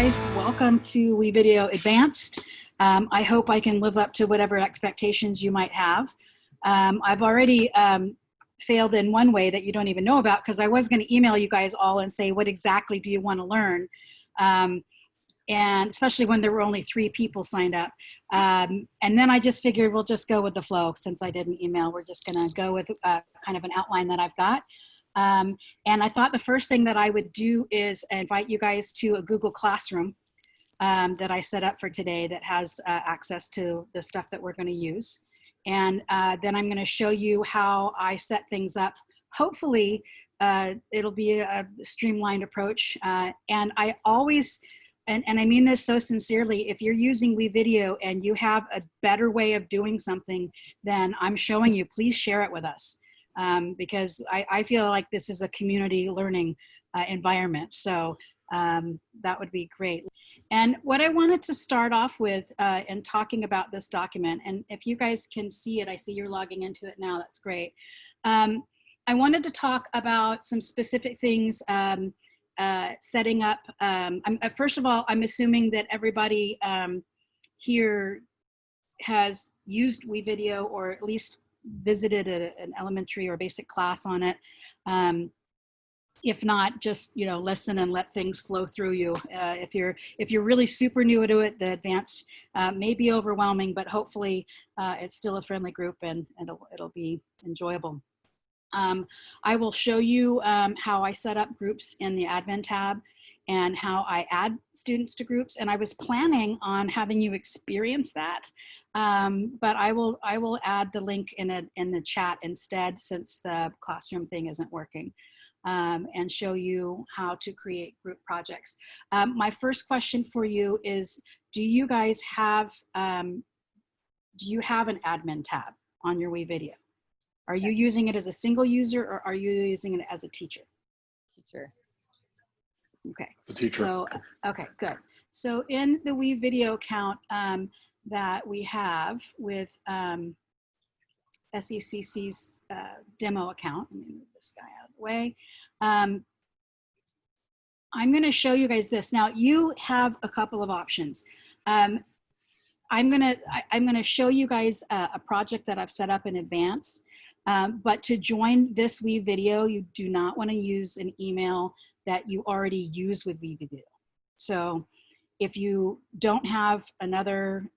guys, welcome to WeVideo Advanced. I hope I can live up to whatever expectations you might have. I've already failed in one way that you don't even know about, because I was going to email you guys all and say, what exactly do you want to learn? And especially when there were only 3 people signed up. And then I just figured we'll just go with the flow. Since I didn't email, we're just going to go with kind of an outline that I've got. And I thought the first thing that I would do is invite you guys to a Google Classroom that I set up for today that has access to the stuff that we're going to use. And then I'm going to show you how I set things up. Hopefully, it'll be a streamlined approach. And I always, and I mean this so sincerely, if you're using WeVideo and you have a better way of doing something than I'm showing you, please share it with us. Because I feel like this is a community learning environment. So that would be great. And what I wanted to start off with in talking about this document, and if you guys can see it, I see you're logging into it now, that's great. I wanted to talk about some specific things, setting up. First of all, I'm assuming that everybody here has used WeVideo, or at least visited an elementary or basic class on it. If not, just listen and let things flow through you. If you're really super new to it, the advanced may be overwhelming, but hopefully it's still a friendly group and it'll be enjoyable. I will show you how I set up groups in the admin tab and how I add students to groups. And I was planning on having you experience that, but I will add the link in the chat instead, since the classroom thing isn't working, and show you how to create group projects. My first question for you is, do you guys have, do you have an admin tab on your WeVideo? Are you using it as a single user, or are you using it as a teacher? Teacher. Okay. The teacher. So, okay, good. So in the WeVideo account that we have with SECC's demo account, let me move this guy out of the way. I'm going to show you guys this. Now, you have a couple of options. I'm going to show you guys a project that I've set up in advance. But to join this WeVideo, you do not want to use an email that you already use with WeVideo. So if you don't have another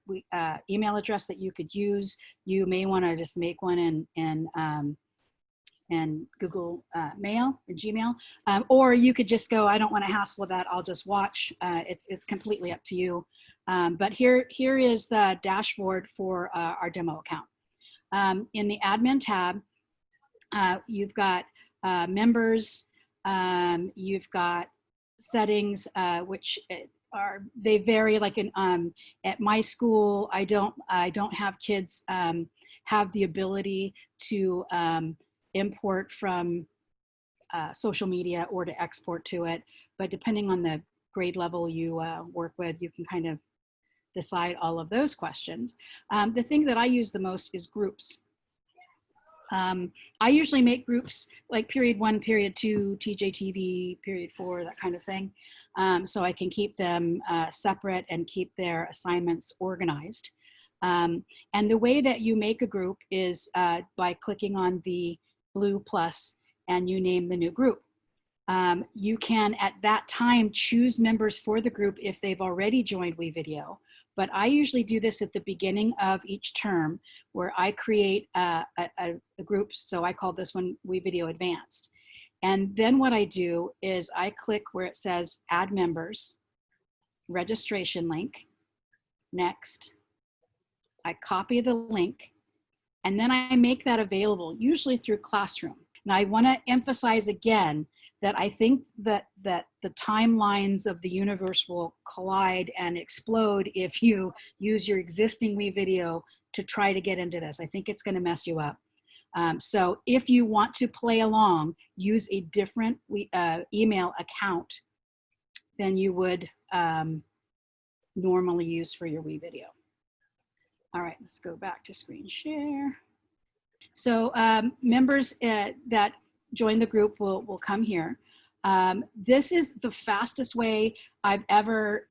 email address that you could use, you may want to just make one in Google Mail or Gmail, or you could just go, I don't want to hassle with that, I'll just watch. It's completely up to you. But here is the dashboard for our demo account. In the admin tab, you've got members, you've got settings, which they vary. Like at my school, I don't have kids have the ability to import from social media or to export to it. But depending on the grade level you work with, you can kind of decide all of those questions. The thing that I use the most is groups. I usually make groups like period 1, period 2, TJTV, period 4, that kind of thing. So I can keep them separate and keep their assignments organized. And the way that you make a group is by clicking on the blue plus and you name the new group. You can at that time choose members for the group if they've already joined WeVideo. But I usually do this at the beginning of each term, where I create a group. So I call this one WeVideo Advanced. And then what I do is I click where it says Add Members, Registration Link, Next. I copy the link, and then I make that available, usually through Classroom. Now I want to emphasize again that I think that the timelines of the universe will collide and explode if you use your existing WeVideo to try to get into this. I think it's going to mess you up. So if you want to play along, use a different email account than you would normally use for your WeVideo. All right, let's go back to screen share. So members that join the group will come here. This is the fastest way I've ever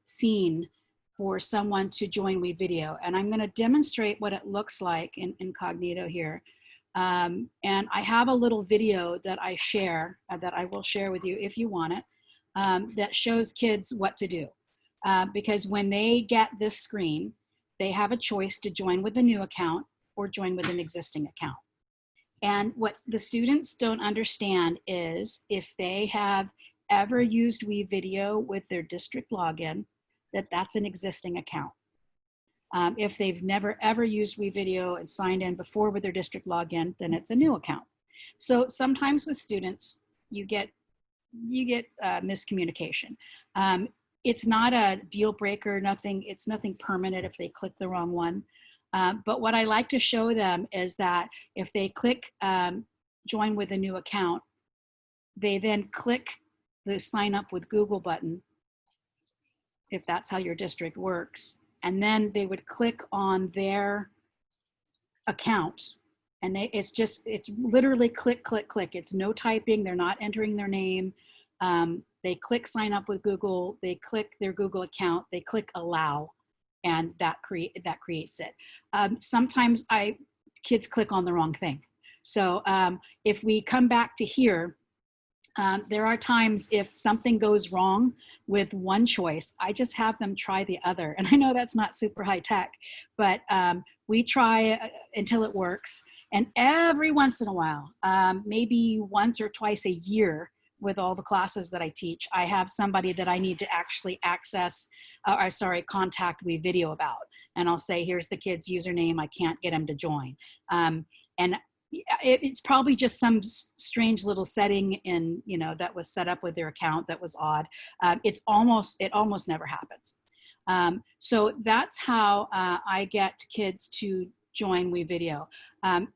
seen for someone to join WeVideo. And I'm going to demonstrate what it looks like in incognito here. And I have a little video that I share, that I will share with you if you want it, that shows kids what to do. Because when they get this screen, they have a choice to join with a new account or join with an existing account. And what the students don't understand is if they have ever used WeVideo with their district login, that's an existing account. If they've never ever used WeVideo and signed in before with their district login, then it's a new account. So sometimes with students, you get miscommunication. It's not a deal breaker, it's nothing permanent if they click the wrong one. But what I like to show them is that if they click join with a new account, they then click the sign up with Google button, if that's how your district works, and then they would click on their account, and it's literally click, click, click. It's no typing, they're not entering their name. They click sign up with Google, they click their Google account, they click allow, and that creates it. Sometimes kids click on the wrong thing. So if we come back to here, there are times if something goes wrong with one choice, I just have them try the other. And I know that's not super high tech, but we try until it works. And every once in a while, maybe once or twice a year, with all the classes that I teach, I have somebody that I need to actually contact WeVideo about. And I'll say, here's the kid's username, I can't get him to join. And it's probably just some strange little setting that was set up with their account that was odd. It almost never happens. So that's how I get kids to join WeVideo.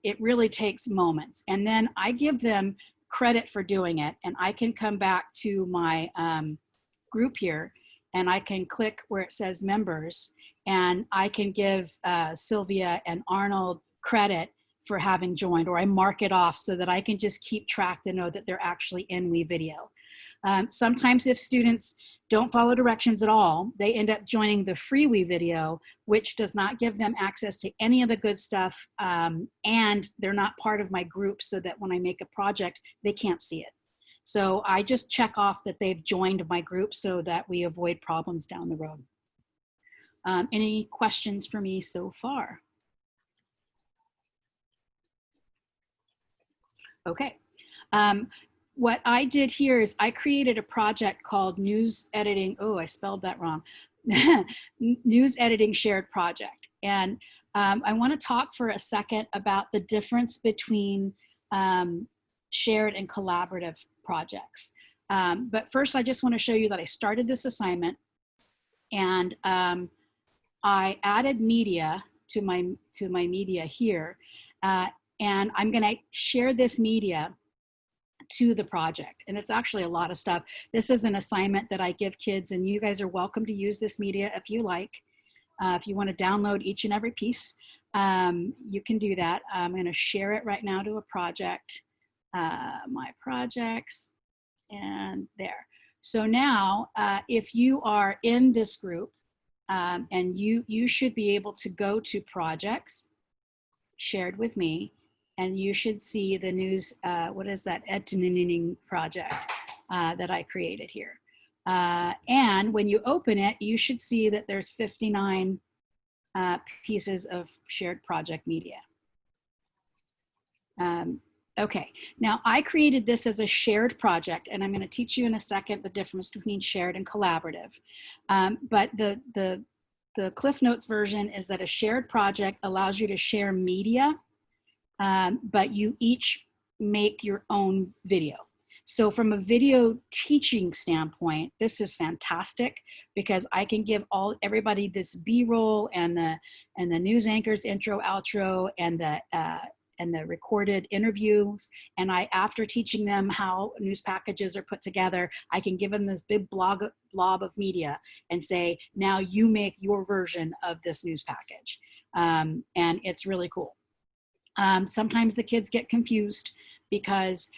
It really takes moments. And then I give them credit for doing it, and I can come back to my group here, and I can click where it says members, and I can give Sylvia and Arnold credit for having joined, or I mark it off so that I can just keep track to know that they're actually in WeVideo. Sometimes if students don't follow directions at all, they end up joining the free WeVideo, which does not give them access to any of the good stuff, and they're not part of my group, so that when I make a project, they can't see it. So I just check off that they've joined my group so that we avoid problems down the road. Any questions for me so far? Okay. What I did here is I created a project called News Editing. Oh, I spelled that wrong. News Editing Shared Project. And I want to talk for a second about the difference between shared and collaborative projects. But first, I just want to show you that I started this assignment, and I added media to my media here, and I'm going to share this media to the project. And it's actually a lot of stuff. This is an assignment that I give kids, and you guys are welcome to use this media if you like. If you want to download each and every piece, you can do that. I'm going to share it right now to a project, my projects, and there. So now, if you are in this group, and you should be able to go to projects, shared with me, and you should see the news, what is that, editing project that I created here. And when you open it, you should see that there's 59 pieces of shared project media. Okay, now I created this as a shared project, and I'm going to teach you in a second the difference between shared and collaborative. But the Cliff Notes version is that a shared project allows you to share media, but you each make your own video. So from a video teaching standpoint, this is fantastic because I can give everybody this B-roll and the news anchor's intro, outro, and the recorded interviews. And after teaching them how news packages are put together, I can give them this big blob of media and say, now you make your version of this news package. And it's really cool. Sometimes the kids get confused because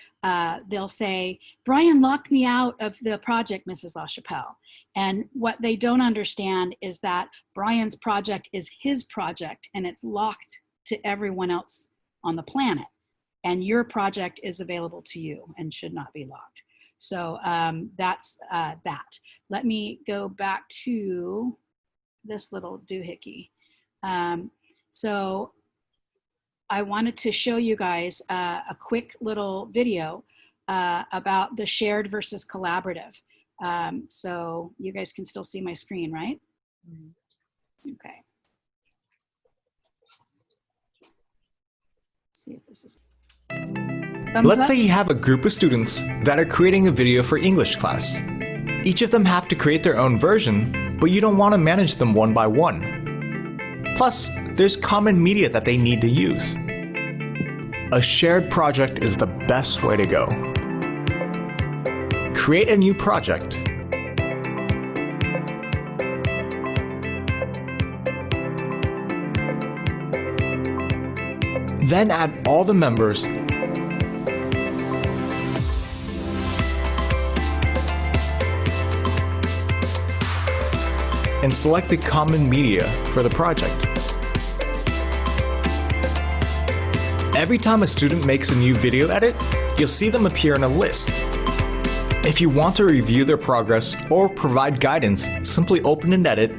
they'll say, Brian locked me out of the project, Mrs. LaChapelle. And what they don't understand is that Brian's project is his project and it's locked to everyone else on the planet. And your project is available to you and should not be locked. So that's that. Let me go back to this little doohickey. So I wanted to show you guys a quick little video about the shared versus collaborative. So you guys can still see my screen, right? Okay. Let's see if this is. Let's say you have a group of students that are creating a video for English class. Each of them have to create their own version, but you don't want to manage them one by one. Plus, there's common media that they need to use. A shared project is the best way to go. Create a new project. Then add all the members and select the common media for the project. Every time a student makes a new video edit, you'll see them appear in a list. If you want to review their progress or provide guidance, simply open an edit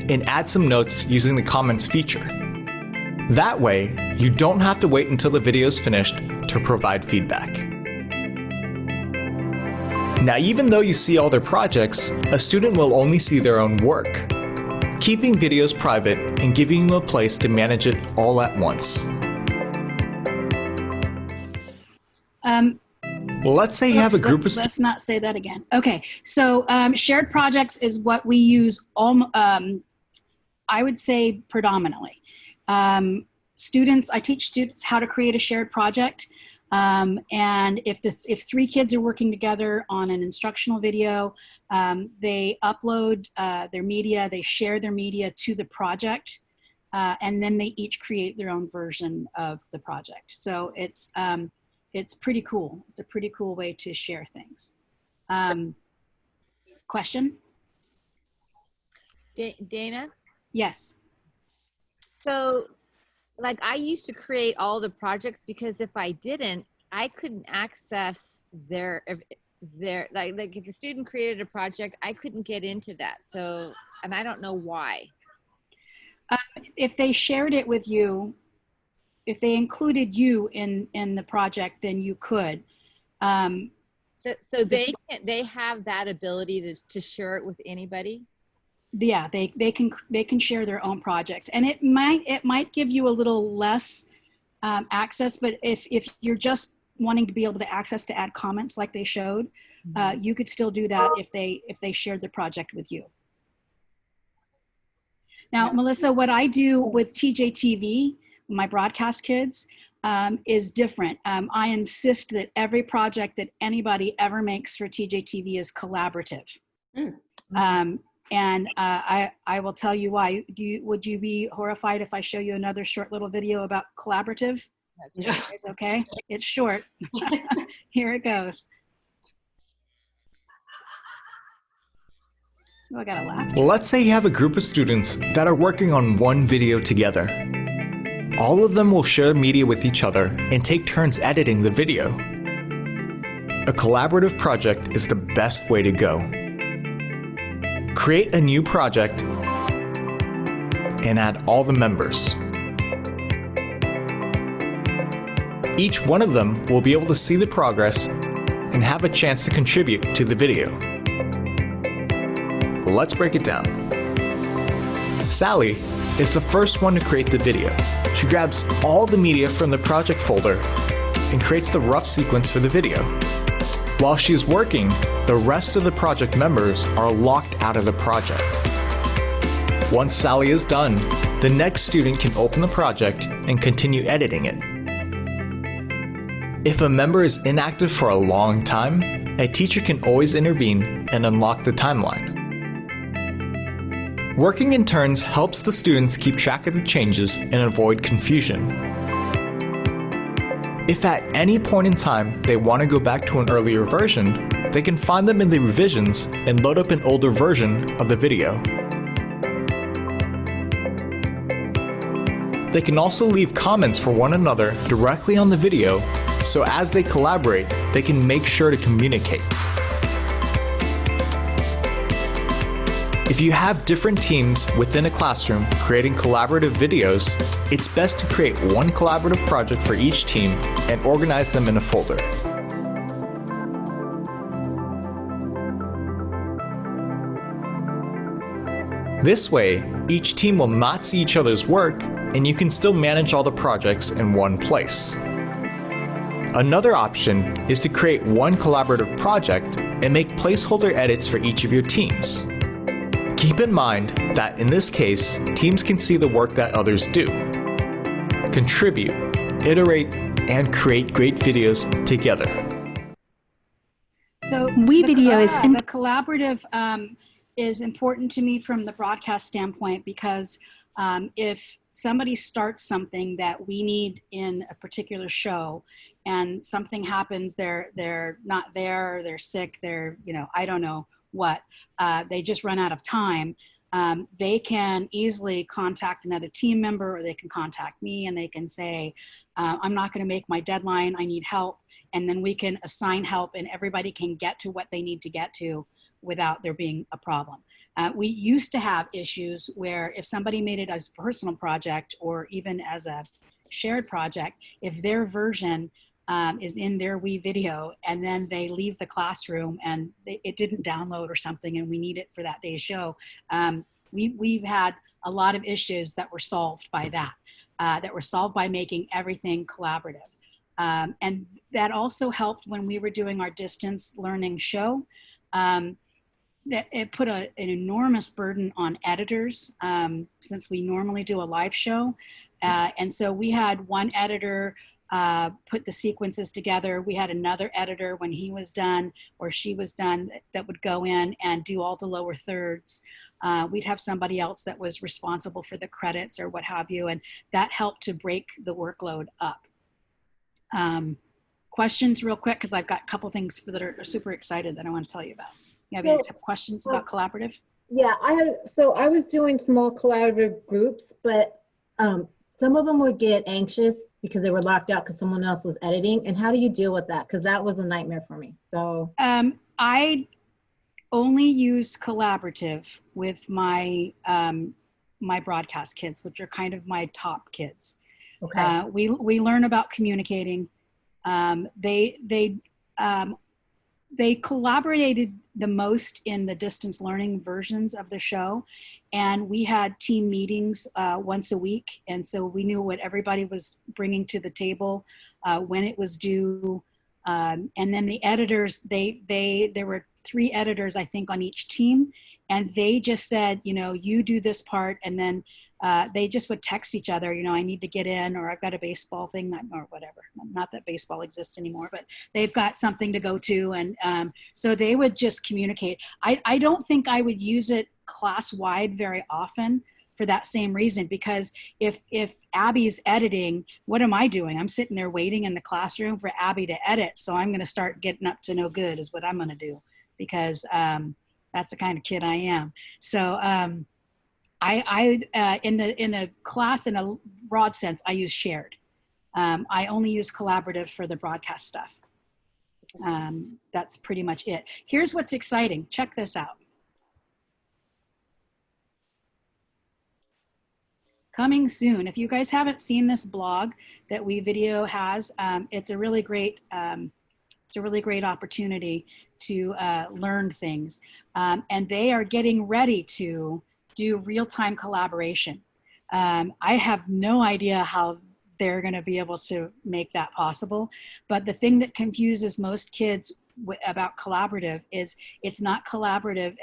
and add some notes using the comments feature. That way, you don't have to wait until the video is finished to provide feedback. Now, even though you see all their projects, a student will only see their own work. Keeping videos private and giving you a place to manage it all at once. Let's say you have a group of students. Let's not say that again. Okay, so shared projects is what we use, I would say predominantly. I teach students how to create a shared project. And if 3 kids are working together on an instructional video, they upload their media, they share their media to the project, and then they each create their own version of the project. So it's pretty cool. It's a pretty cool way to share things. Question? Dana? Yes. So, like, I used to create all the projects because if I didn't, I couldn't access their like if a student created a project, I couldn't get into that. So, and I don't know why. If they shared it with you, if they included you in the project, then you could. So they have that ability to share it with anybody? Yeah, they can share their own projects, and it might give you a little less access. But if you're just wanting to be able to add comments like they showed, you could still do that if they shared the project with you. Now, Melissa, what I do with TJTV, my broadcast kids, is different. I insist that every project that anybody ever makes for TJTV is collaborative. And I will tell you why. Would you be horrified if I show you another short little video about collaborative? Yeah. It's okay. It's short. Here it goes. Oh, I gotta laugh. Let's say you have a group of students that are working on one video together. All of them will share media with each other and take turns editing the video. A collaborative project is the best way to go. Create a new project and add all the members. Each one of them will be able to see the progress and have a chance to contribute to the video. Let's break it down. Sally is the first one to create the video. She grabs all the media from the project folder and creates the rough sequence for the video. While she's working, the rest of the project members are locked out of the project. Once Sally is done, the next student can open the project and continue editing it. If a member is inactive for a long time, a teacher can always intervene and unlock the timeline. Working in turns helps the students keep track of the changes and avoid confusion. If at any point in time they want to go back to an earlier version, they can find them in the revisions and load up an older version of the video. They can also leave comments for one another directly on the video, so as they collaborate, they can make sure to communicate. If you have different teams within a classroom creating collaborative videos, it's best to create one collaborative project for each team and organize them in a folder. This way, each team will not see each other's work, and you can still manage all the projects in one place. Another option is to create one collaborative project and make placeholder edits for each of your teams. Keep in mind that in this case, teams can see the work that others do. Contribute, iterate, and create great videos together. So the collaborative is important to me from the broadcast standpoint because if somebody starts something that we need in a particular show and something happens, they're not there, they're sick, they're, I don't know what, they just run out of time, they can easily contact another team member, or they can contact me and they can say, I'm not going to make my deadline, I need help. And then we can assign help and everybody can get to what they need to get to without there being a problem. We used to have issues where if somebody made it as a personal project or even as a shared project, if their version is in their WeVideo and then they leave the classroom and it didn't download or something and we need it for that day's show, we've had a lot of issues that were solved by that were solved by making everything collaborative. And that also helped when we were doing our distance learning show. That it put an enormous burden on editors since we normally do a live show. And so we had one editor put the sequences together. We had another editor when he was done or she was done that would go in and do all the lower thirds. We'd have somebody else that was responsible for the credits or what have you. And that helped to break the workload up. Questions real quick, because I've got a couple things that are super excited that I want to tell you about. You have any questions about collaborative? Yeah, I was doing small collaborative groups, but some of them would get anxious because they were locked out because someone else was editing. And how do you deal with that? Because that was a nightmare for me. So I only use collaborative with my my broadcast kids, which are kind of my top kids. Okay. We learn about communicating. They collaborated the most in the distance learning versions of the show. And we had team meetings once a week. And so we knew what everybody was bringing to the table, when it was due. And then the editors, there were 3 editors, I think, on each team. And they just said, you do this part. And then they just would text each other, I need to get in, or I've got a baseball thing, or whatever. Not that baseball exists anymore, but they've got something to go to. And so they would just communicate. I don't think I would use it class-wide very often for that same reason, because if Abby's editing, what am I doing? I'm sitting there waiting in the classroom for Abby to edit. So I'm going to start getting up to no good is what I'm going to do, because that's the kind of kid I am. So in a class, in a broad sense, I use shared. I only use collaborative for the broadcast stuff. That's pretty much it. Here's what's exciting. Check this out. Coming soon. If you guys haven't seen this blog that WeVideo has, it's a really great opportunity to learn things. And they are getting ready to do real-time collaboration. I have no idea how they're going to be able to make that possible. But the thing that confuses most kids about collaborative is it's not collaborative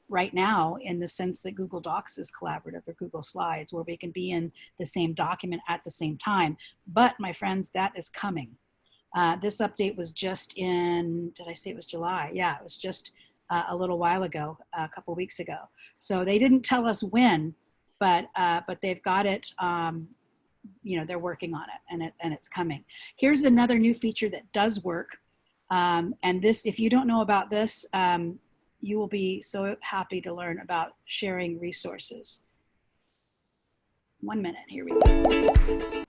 right now in the sense that Google Docs is collaborative, or Google Slides, where we can be in the same document at the same time. But my friends, that is coming. This update was just in, did I say it was July? Yeah, it was just a little while ago, a couple weeks ago. So they didn't tell us when, but they've got it they're working on it, and it's coming. Here's another new feature that does work. And this, if you don't know about this, you will be so happy to learn about sharing resources. 1 minute, here we go.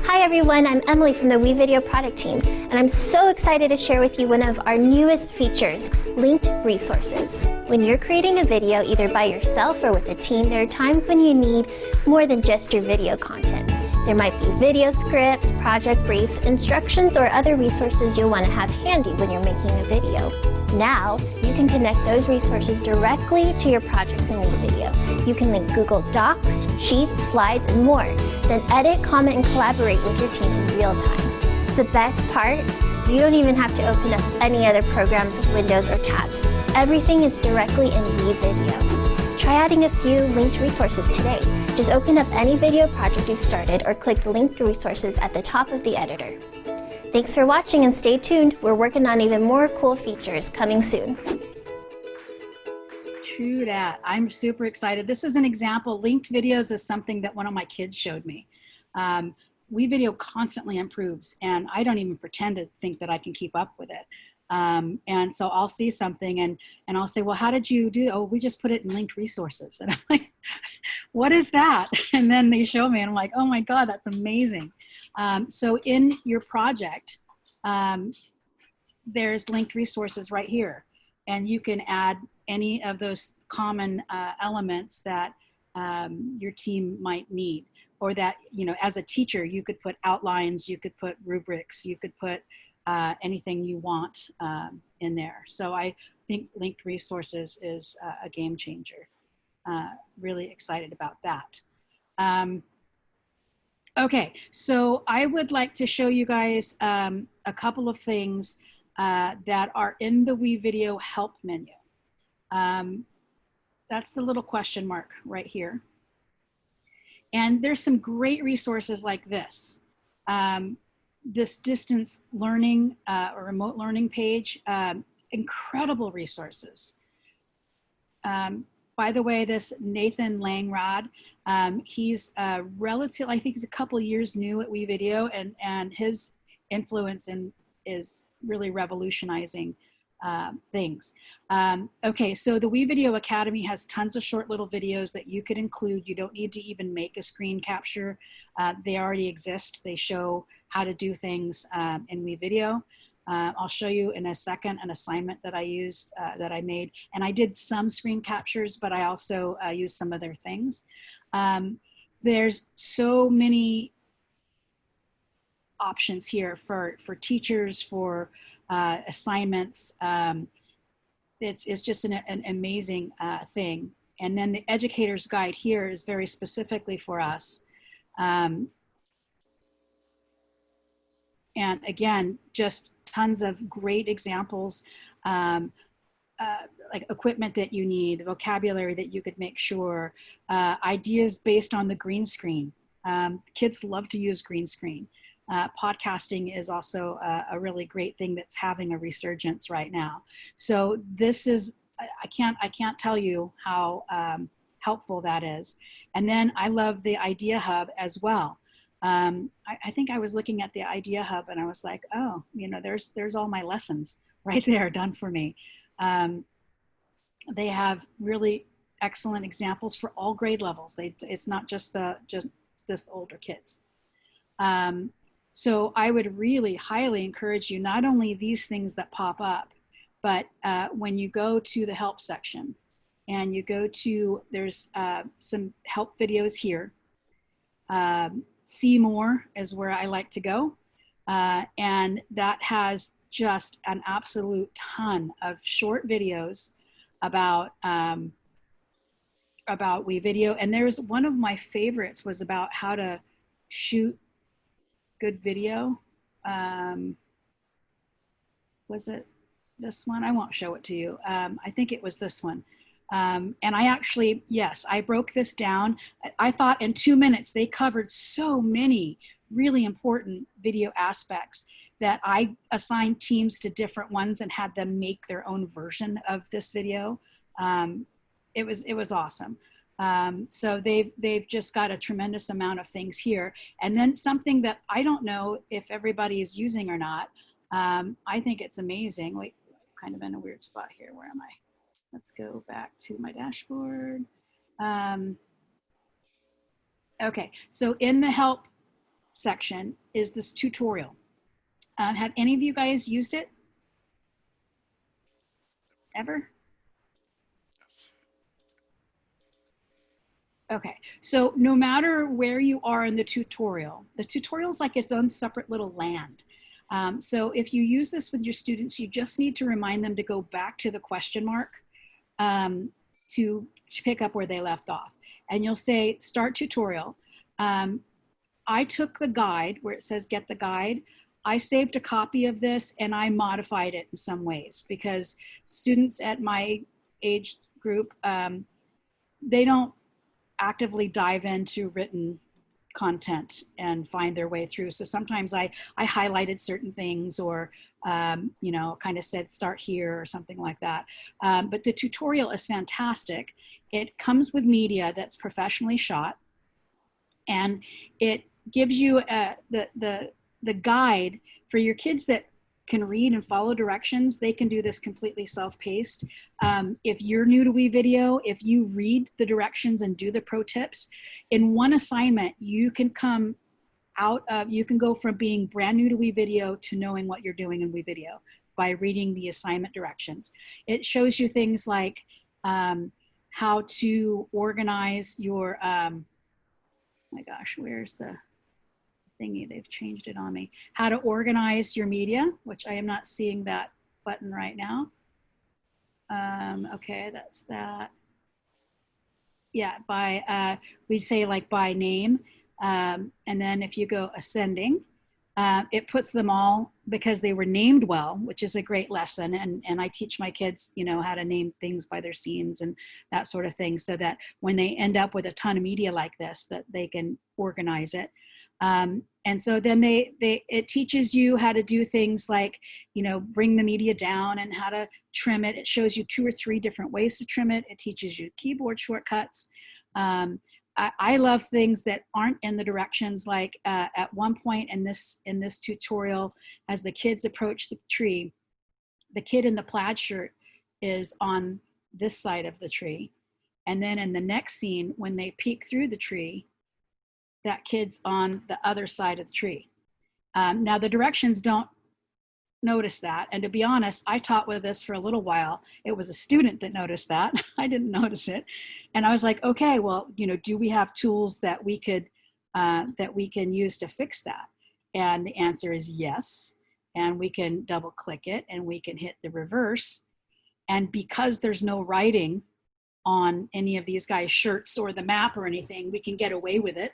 Hi everyone, I'm Emily from the WeVideo product team, and I'm so excited to share with you one of our newest features, linked resources. When you're creating a video either by yourself or with a team, there are times when you need more than just your video content. There might be video scripts, project briefs, instructions, or other resources you'll want to have handy when you're making a video. Now, you can connect those resources directly to your projects in WeVideo. You can link Google Docs, Sheets, Slides, and more. Then edit, comment, and collaborate with your team in real time. The best part? You don't even have to open up any other programs, windows, or tabs. Everything is directly in WeVideo. Try adding a few linked resources today. Just open up any video project you've started or click linked resources at the top of the editor. Thanks for watching and stay tuned. We're working on even more cool features coming soon. True that. I'm super excited. This is an example. Linked videos is something that one of my kids showed me. WeVideo constantly improves, and I don't even pretend to think that I can keep up with it. And so I'll see something and I'll say, well, how did you do? Oh, we just put it in linked resources. And I'm like, what is that? And then they show me and I'm like, oh my God, that's amazing. So in your project, there's linked resources right here. And you can add any of those common elements that your team might need. Or that, as a teacher, you could put outlines, you could put rubrics, you could put anything you want in there. So I think linked resources is a game changer. Really excited about that. Okay, so I would like to show you guys a couple of things that are in the WeVideo help menu. That's the little question mark right here. And there's some great resources like this. This distance learning or remote learning page, incredible resources. By the way, this Nathan Langrod, he's relative, I think he's a couple years new at WeVideo, and his influence is really revolutionizing things. Okay, so the WeVideo Academy has tons of short little videos that you could include. You don't need to even make a screen capture. They already exist. They show how to do things in WeVideo. I'll show you in a second an assignment that I used, that I made. And I did some screen captures, but I also used some other things. There's so many options here for teachers, for assignments. It's just an amazing thing. And then the educator's guide here is very specifically for us. And again, just tons of great examples, like equipment that you need, vocabulary that you could make sure, ideas based on the green screen. Kids love to use green screen. Podcasting is also a really great thing that's having a resurgence right now. So this is, I can't tell you how helpful that is. And then I love the Idea Hub as well. I think I was looking at the Idea Hub and I was like, oh, there's all my lessons right there done for me. They have really excellent examples for all grade levels. It's not just this older kids. So I would really highly encourage you, not only these things that pop up, but when you go to the help section and you go to, there's some help videos here. See More is where I like to go. And that has just an absolute ton of short videos about WeVideo. And there's one of my favorites was about how to shoot good video. Was it this one? I won't show it to you. I think it was this one. And I actually, yes, I broke this down. I thought in 2 minutes, they covered so many really important video aspects that I assigned teams to different ones and had them make their own version of this video. It was awesome. So they've just got a tremendous amount of things here. And then something that I don't know if everybody is using or not. I think it's amazing. Wait, kind of in a weird spot here. Where am I? Let's go back to my dashboard. Okay, so in the help section is this tutorial. Have any of you guys used it? Ever? Okay, so no matter where you are in the tutorial is like its own separate little land. So if you use this with your students, you just need to remind them to go back to the question mark to pick up where they left off. And you'll say, start tutorial. I took the guide where it says get the guide. I saved a copy of this and I modified it in some ways because students at my age group, they don't actively dive into written content and find their way through. So sometimes I highlighted certain things or, you know, kind of said start here or something like that. But the tutorial is fantastic. It comes with media that's professionally shot, and it gives you the guide for your kids that can read and follow directions. They can do this completely self-paced. If you're new to WeVideo, if you read the directions and do the pro tips, in one assignment, you can come out of, you can go from being brand new to WeVideo to knowing what you're doing in WeVideo by reading the assignment directions. It shows you things like how to organize your, my gosh, where's the thingy? They've changed it on me. How to organize your media, which I am not seeing that button right now. Okay, that's that. Yeah, by, we'd say like by name. And then if you go ascending, it puts them all because they were named well, which is a great lesson. And I teach my kids, you know, how to name things by their scenes and that sort of thing, so that when they end up with a ton of media like this, that they can organize it. And so then it teaches you how to do things like, you know, bring the media down and how to trim it. It shows you 2 or 3 different ways to trim it. It teaches you keyboard shortcuts. I love things that aren't in the directions, like at one point in this tutorial, as the kids approach the tree, the kid in the plaid shirt is on this side of the tree. And then in the next scene, when they peek through the tree, that kid's on the other side of the tree. Now the directions don't notice that. And to be honest, I taught with this for a little while. It was a student that noticed that. I didn't notice it. And I was like, okay, well, you know, do we have tools that we could, that we can use to fix that? And the answer is yes. And we can double click it and we can hit the reverse. And because there's no writing on any of these guys' shirts or the map or anything, we can get away with it.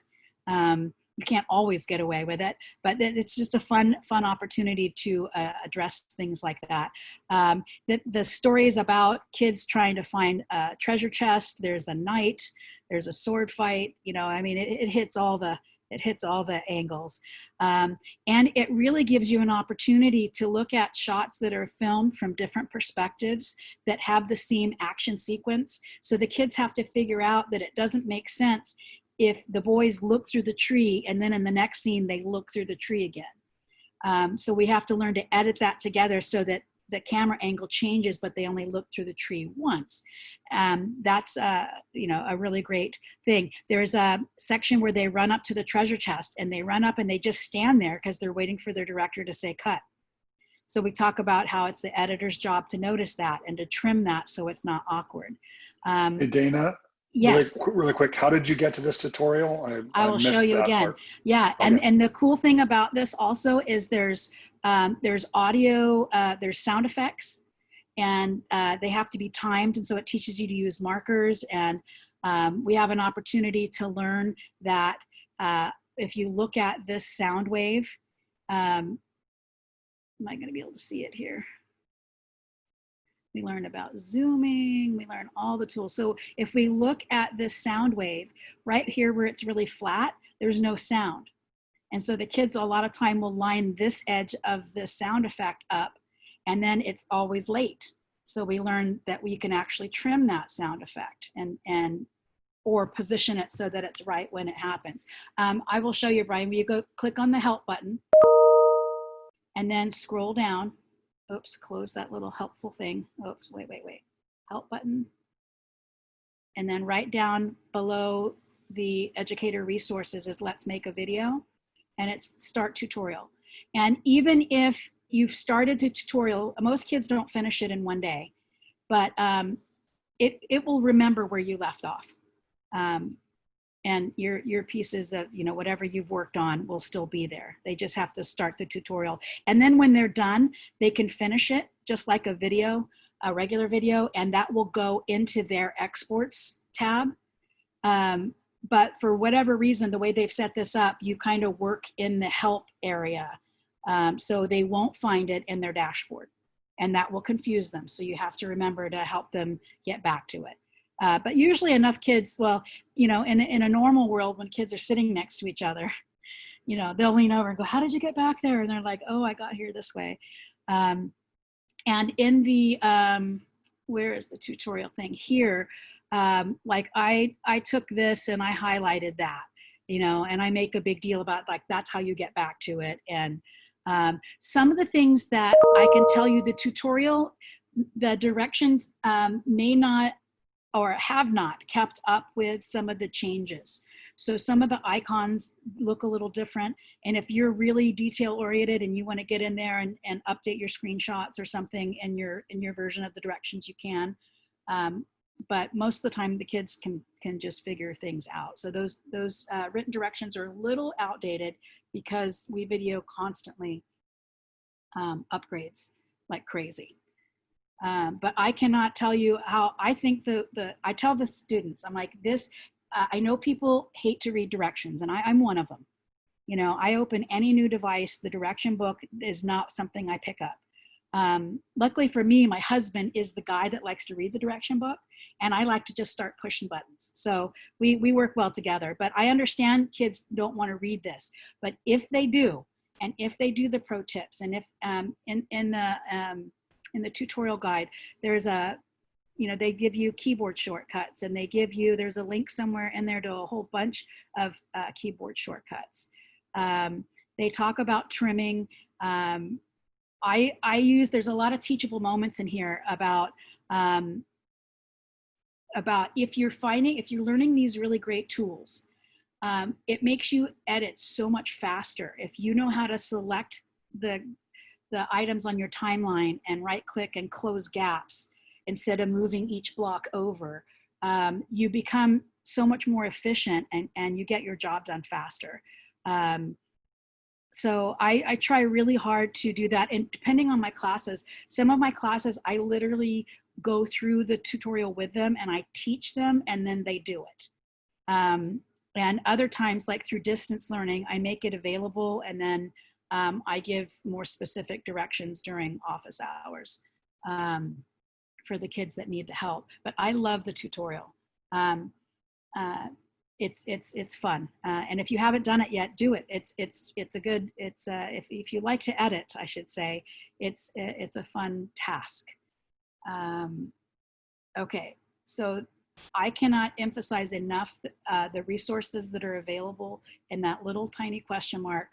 You can't always get away with it, but it's just a fun opportunity to address things like that. The story is about kids trying to find a treasure chest. There's a knight, there's a sword fight. You know, I mean, it hits all the angles, and it really gives you an opportunity to look at shots that are filmed from different perspectives that have the same action sequence. So the kids have to figure out that it doesn't make sense if the boys look through the tree and then in the next scene they look through the tree again. So we have to learn to edit that together so that the camera angle changes, but they only look through the tree once. That's you know, a really great thing. There's a section where they run up to the treasure chest and they run up and they just stand there because they're waiting for their director to say cut. So we talk about how it's the editor's job to notice that and to trim that so it's not awkward. Hey, Dana. Yes. Really quick, how did you get to this tutorial? I will show you again. Part. Yeah, okay. And the cool thing about this also is there's audio, there's sound effects, and they have to be timed, and so it teaches you to use markers. And we have an opportunity to learn that if you look at this sound wave, am I going to be able to see it here? We learn about zooming, we learn all the tools. So if we look at this sound wave, right here where it's really flat, there's no sound. And so the kids a lot of time will line this edge of the sound effect up, and then it's always late. So we learn that we can actually trim that sound effect and or position it so that it's right when it happens. I will show you, Brian. You go click on the help button and then scroll down. Oops, close that little helpful thing. Oops, wait. Help button. And then right down below the educator resources is let's make a video, and it's start tutorial. And even if you've started the tutorial, most kids don't finish it in one day, but it will remember where you left off. And your pieces of, whatever you've worked on will still be there. They just have to start the tutorial. And then when they're done, they can finish it just like a video, a regular video, and that will go into their exports tab. But for whatever reason, the way they've set this up, you kind of work in the help area. So they won't find it in their dashboard, and that will confuse them. So you have to remember to help them get back to it. But usually enough kids, in a normal world, when kids are sitting next to each other, they'll lean over and go, how did you get back there? And they're like, oh, I got here this way. And in the, where is the tutorial thing here? Like I took this and I highlighted that, and I make a big deal about like, that's how you get back to it. And some of the things that I can tell you, the tutorial, the directions may not or have not kept up with some of the changes. So some of the icons look a little different. And if you're really detail oriented and you want to get in there and update your screenshots or something in your version of the directions, you can. But most of the time the kids can just figure things out. So those written directions are a little outdated because WeVideo constantly upgrades like crazy. But I cannot tell you how I think I tell the students, I'm like this, I know people hate to read directions, and I'm one of them. I open any new device, the direction book is not something I pick up. Luckily for me, my husband is the guy that likes to read the direction book, and I like to just start pushing buttons. So we work well together, but I understand kids don't want to read this, but if they do, and if they do the pro tips, and if in the tutorial guide, there's they give you keyboard shortcuts, and there's a link somewhere in there to a whole bunch of keyboard shortcuts. They talk about trimming. There's a lot of teachable moments in here about if you're learning these really great tools, it makes you edit so much faster. If you know how to select the items on your timeline and right click and close gaps instead of moving each block over, you become so much more efficient and you get your job done faster. So I try really hard to do that. And depending on my classes, some of my classes, I literally go through the tutorial with them and I teach them and then they do it. And other times, like through distance learning, I make it available and then I give more specific directions during office hours for the kids that need the help. But I love the tutorial. It's fun, and if you haven't done it yet, do it. If you like to edit, I should say, it's a fun task. Okay, so I cannot emphasize enough the resources that are available in that little tiny question mark.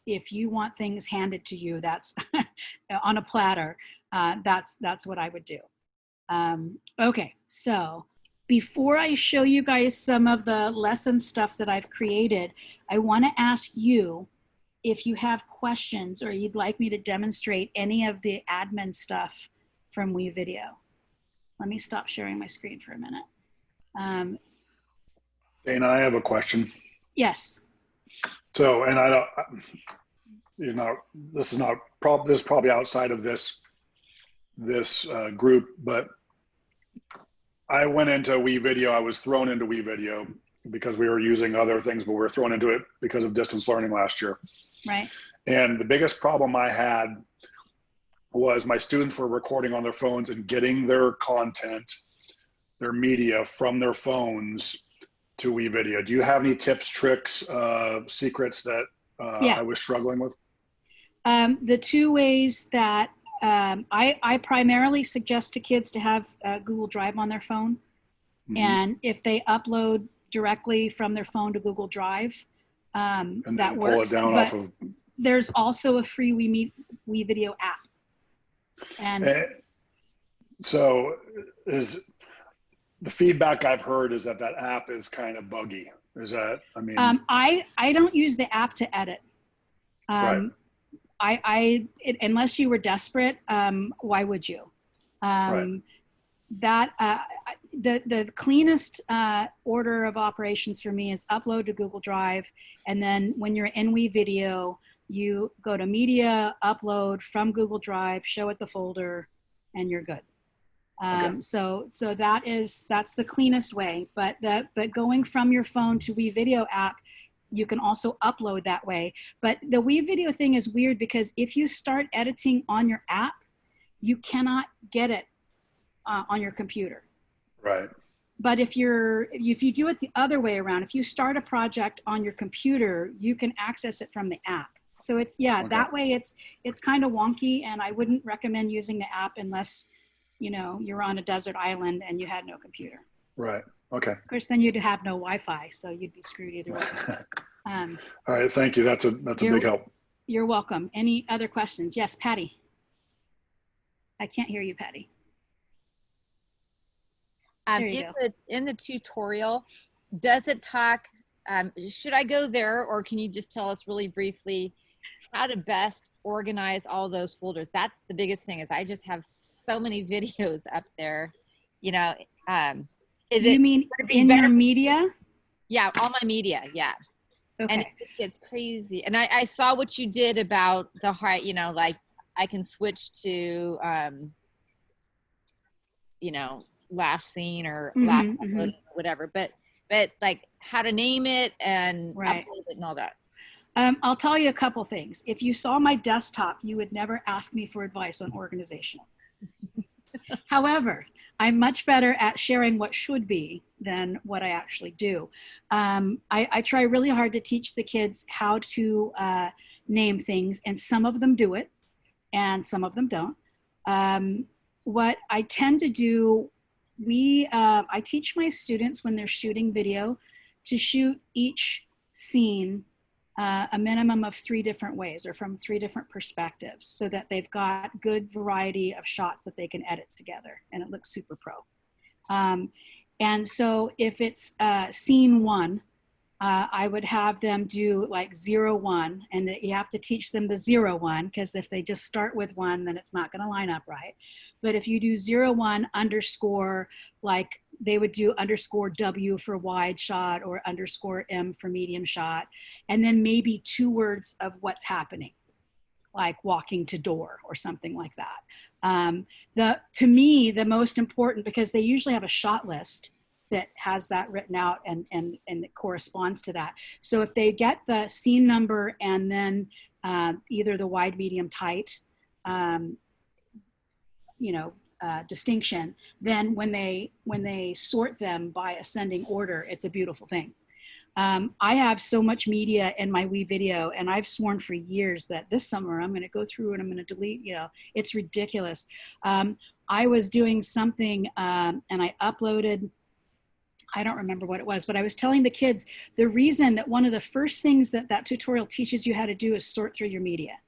If you want things handed to you, that's on a platter, that's what I would do. Okay, so before I show you guys some of the lesson stuff that I've created, I want to ask you if you have questions or you'd like me to demonstrate any of the admin stuff from WeVideo. Let me stop sharing my screen for a minute. Dana, I have a question. Yes. So, and I don't, this is probably outside of this group, but I went into WeVideo. I was thrown into WeVideo because we were using other things, but we were thrown into it because of distance learning last year. Right. And the biggest problem I had was my students were recording on their phones and getting their content, their media from their phones to WeVideo. Do you have any tips, tricks, secrets that I was struggling with? The two ways that I primarily suggest to kids to have Google Drive on their phone. And if they upload directly from their phone to Google Drive, And that then works. pull it down But off of. there's also a free WeVideo app. And So is the feedback I've heard is that that app is kind of buggy. Is that, I mean, I don't use the app to edit. right. Unless you were desperate, why would you? Right. The cleanest order of operations for me is upload to Google Drive, and then when you're in WeVideo, you go to Media, upload from Google Drive, show it the folder, and you're good. So that's the cleanest way. But going from your phone to WeVideo app, you can also upload that way. But the WeVideo thing is weird because if you start editing on your app, you cannot get it on your computer. Right. But if you do it the other way around, if you start a project on your computer, you can access it from the app. So it's, yeah, that way it's kind of wonky, and I wouldn't recommend using the app unless, you know, you're on a desert island and you had no computer. Right. Okay. Of course, then you'd have no Wi-Fi, so you'd be screwed either way. All right. Thank you. That's a big help. You're welcome. Any other questions? Yes, Patty. I can't hear you, Patty. In the tutorial, does it talk, should I go there, or can you just tell us really briefly how to best organize all those folders? That's the biggest thing, is I just have so many videos up there, you know. You mean in your media? Yeah, all my media, yeah. Okay. And it's crazy. And I saw what you did about the heart, you know, like I can switch to, you know, last scene or last upload or whatever, but like how to name it and upload it and all that. I'll tell you a couple things. If you saw my desktop, you would never ask me for advice on organization. However, I'm much better at sharing what should be than what I actually do. I try really hard to teach the kids how to name things, and some of them do it and some of them don't. What I tend to do, I teach my students when they're shooting video to shoot each scene a minimum of 3 different ways, or from 3 different perspectives, so that they've got good variety of shots that they can edit together, and it looks super pro. And so if it's scene 1, I would have them do like 0, 1, and that you have to teach them the 0, 1, because if they just start with 1, then it's not going to line up right. But if you do 0, 1 underscore, like they would do underscore W for wide shot, or underscore M for medium shot, and then maybe 2 words of what's happening, like walking to door or something like that. To me, the most important, because they usually have a shot list that has that written out and it corresponds to that. So if they get the scene number and then either the wide, medium, tight, distinction, then when they sort them by ascending order, it's a beautiful thing. I have so much media in my WeVideo, and I've sworn for years that this summer I'm going to go through and I'm going to delete, it's ridiculous. I was doing something and I uploaded, I don't remember what it was, but I was telling the kids the reason that one of the first things that tutorial teaches you how to do is sort through your media.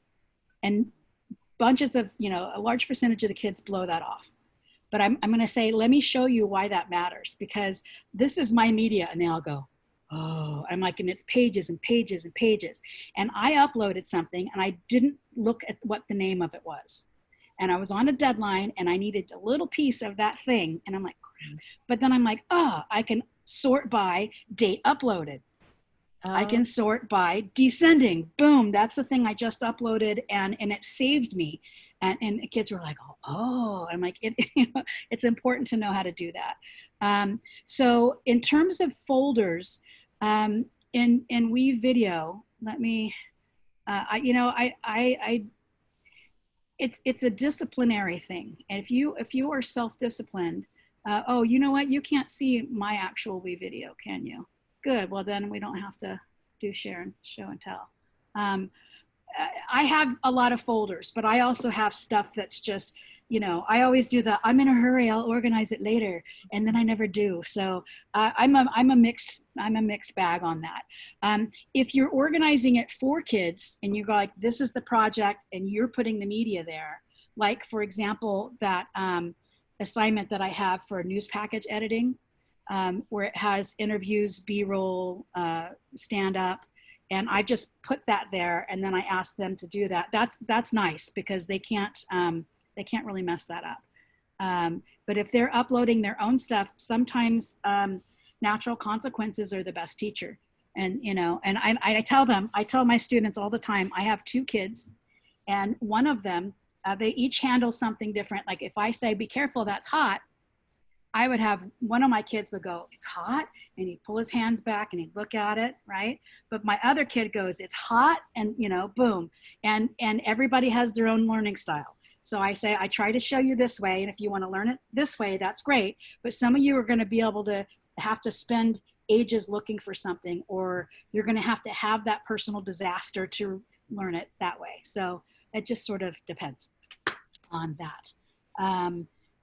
And bunches of, a large percentage of the kids blow that off. But I'm going to say, let me show you why that matters, because this is my media. And they all go, oh, I'm like, and it's pages and pages and pages. And I uploaded something and I didn't look at what the name of it was. And I was on a deadline and I needed a little piece of that thing. And I'm like, but then I'm like, oh, I can sort by date uploaded. I can sort by descending. Boom, that's the thing I just uploaded, and it saved me. And the kids were like, oh, I'm like, it's important to know how to do that. So in terms of folders, in WeVideo, let me, it's a disciplinary thing. And if you are self-disciplined, oh, you know what? You can't see my actual WeVideo, can you? Good. Well, then we don't have to do show and tell. I have a lot of folders, but I also have stuff that's just, you know, I always do the, I'm in a hurry, I'll organize it later, and then I never do. So I'm a mixed bag on that. If you're organizing it for kids and you go like, this is the project and you're putting the media there, like for example, that assignment that I have for news package editing, where it has interviews, B-roll, stand up, and I just put that there, and then I ask them to do that. That's nice because they can't really mess that up. But if they're uploading their own stuff, sometimes natural consequences are the best teacher. And you know, and I tell my students all the time, I have 2 kids, and one of them, they each handle something different. Like if I say, be careful, that's hot, I would have one of my kids would go, it's hot, and he'd pull his hands back and he'd look at it, right? But my other kid goes, it's hot, and you know, boom. And everybody has their own learning style. So I say, I try to show you this way, and if you want to learn it this way, that's great. But some of you are going to be able to have to spend ages looking for something, or you're going to have that personal disaster to learn it that way. So it just sort of depends on that.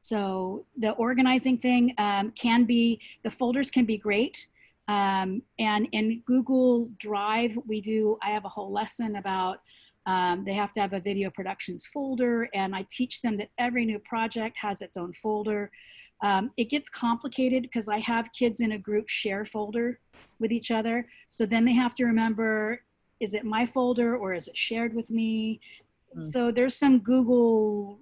So the organizing thing the folders can be great. And in Google Drive, I have a whole lesson about, they have to have a video productions folder, and I teach them that every new project has its own folder. It gets complicated because I have kids in a group share folder with each other. So then they have to remember, is it my folder or is it shared with me? So there's some Google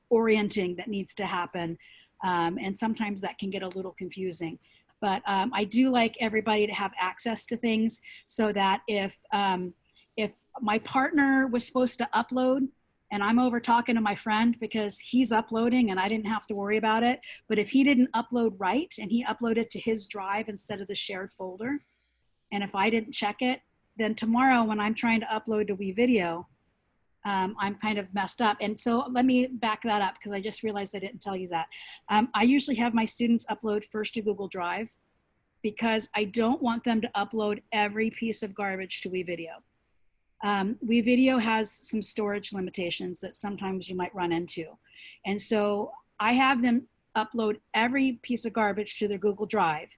orienting that needs to happen. And sometimes that can get a little confusing. But I do like everybody to have access to things so that if my partner was supposed to upload and I'm over talking to my friend because he's uploading and I didn't have to worry about it, but if he didn't upload right and he uploaded to his drive instead of the shared folder, and if I didn't check it, then tomorrow when I'm trying to upload to WeVideo, I'm kind of messed up. And so let me back that up because I just realized I didn't tell you that. I usually have my students upload first to Google Drive because I don't want them to upload every piece of garbage to WeVideo. WeVideo has some storage limitations that sometimes you might run into. And so I have them upload every piece of garbage to their Google Drive,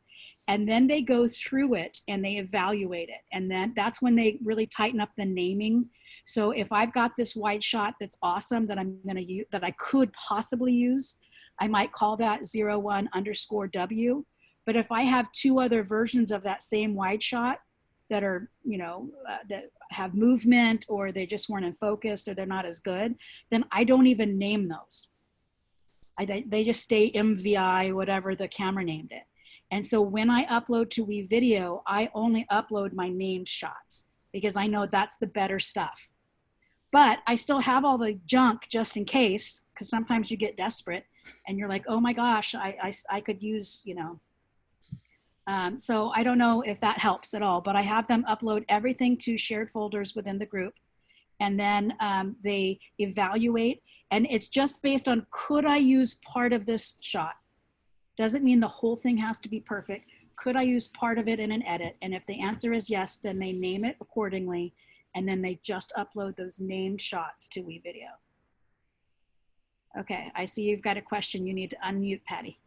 and then they go through it and they evaluate it. And then that's when they really tighten up the naming. So if I've got this wide shot that's awesome that I'm gonna use, that I could possibly use, I might call that 01_W. But if I have 2 other versions of that same wide shot that are, you know, that have movement, or they just weren't in focus, or they're not as good, then I don't even name those. They just stay MVI, whatever the camera named it. And so when I upload to WeVideo, I only upload my named shots because I know that's the better stuff. But I still have all the junk just in case, because sometimes you get desperate and you're like, oh my gosh, I could use, you know. So I don't know if that helps at all, but I have them upload everything to shared folders within the group. And then they evaluate, and it's just based on, could I use part of this shot? Doesn't mean the whole thing has to be perfect. Could I use part of it in an edit? And if the answer is yes, then they name it accordingly. And then they just upload those named shots to WeVideo. Okay, I see you've got a question. You need to unmute, Patty.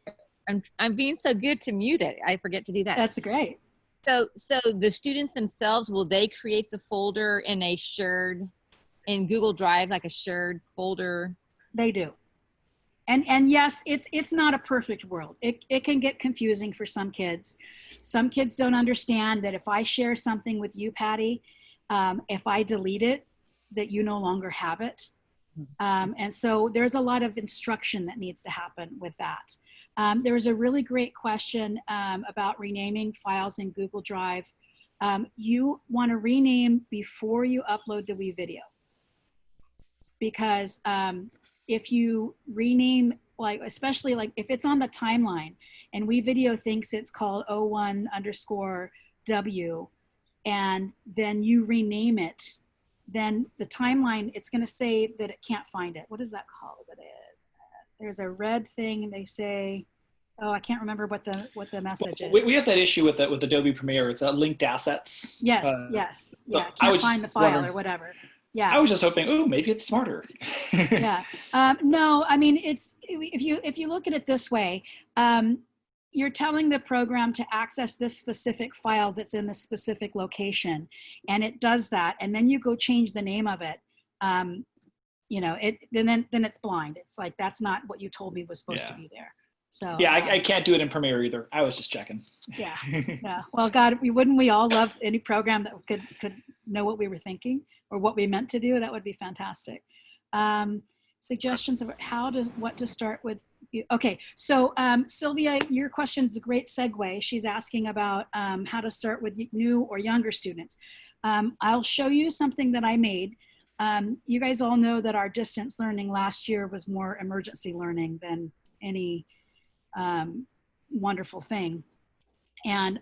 I'm being so good to mute it. I forget to do that. That's great. So the students themselves, will they create the folder in a shared, in Google Drive, like a shared folder? They do. And yes, it's not a perfect world. It can get confusing for some kids. Some kids don't understand that if I share something with you, Patty, if I delete it, that you no longer have it. And so there's a lot of instruction that needs to happen with that. There was a really great question about renaming files in Google Drive. You want to rename before you upload the WeVideo, because if you rename, like, especially like if it's on the timeline and WeVideo thinks it's called 01_W, and then you rename it, then the timeline, it's going to say that it can't find it. What is that called? There's a red thing and they say, oh, I can't remember what the message is. We have that issue with Adobe Premiere. It's linked assets. Yes, yes. Yeah, I can't find the file or whatever. Yeah. I was just hoping, oh, maybe it's smarter. Yeah. No, I mean, it's, if you look at it this way, you're telling the program to access this specific file that's in this specific location, and it does that, and then you go change the name of it. You know, then it's blind. It's like, that's not what you told me was supposed to be there. So yeah, I can't do it in Premiere either. I was just checking. Yeah. Yeah. Well, God, wouldn't we all love any program that could know what we were thinking or what we meant to do? That would be fantastic. Suggestions of what to start with. Okay. So Sylvia, your question is a great segue. She's asking about how to start with new or younger students. I'll show you something that I made. You guys all know that our distance learning last year was more emergency learning than any wonderful thing, and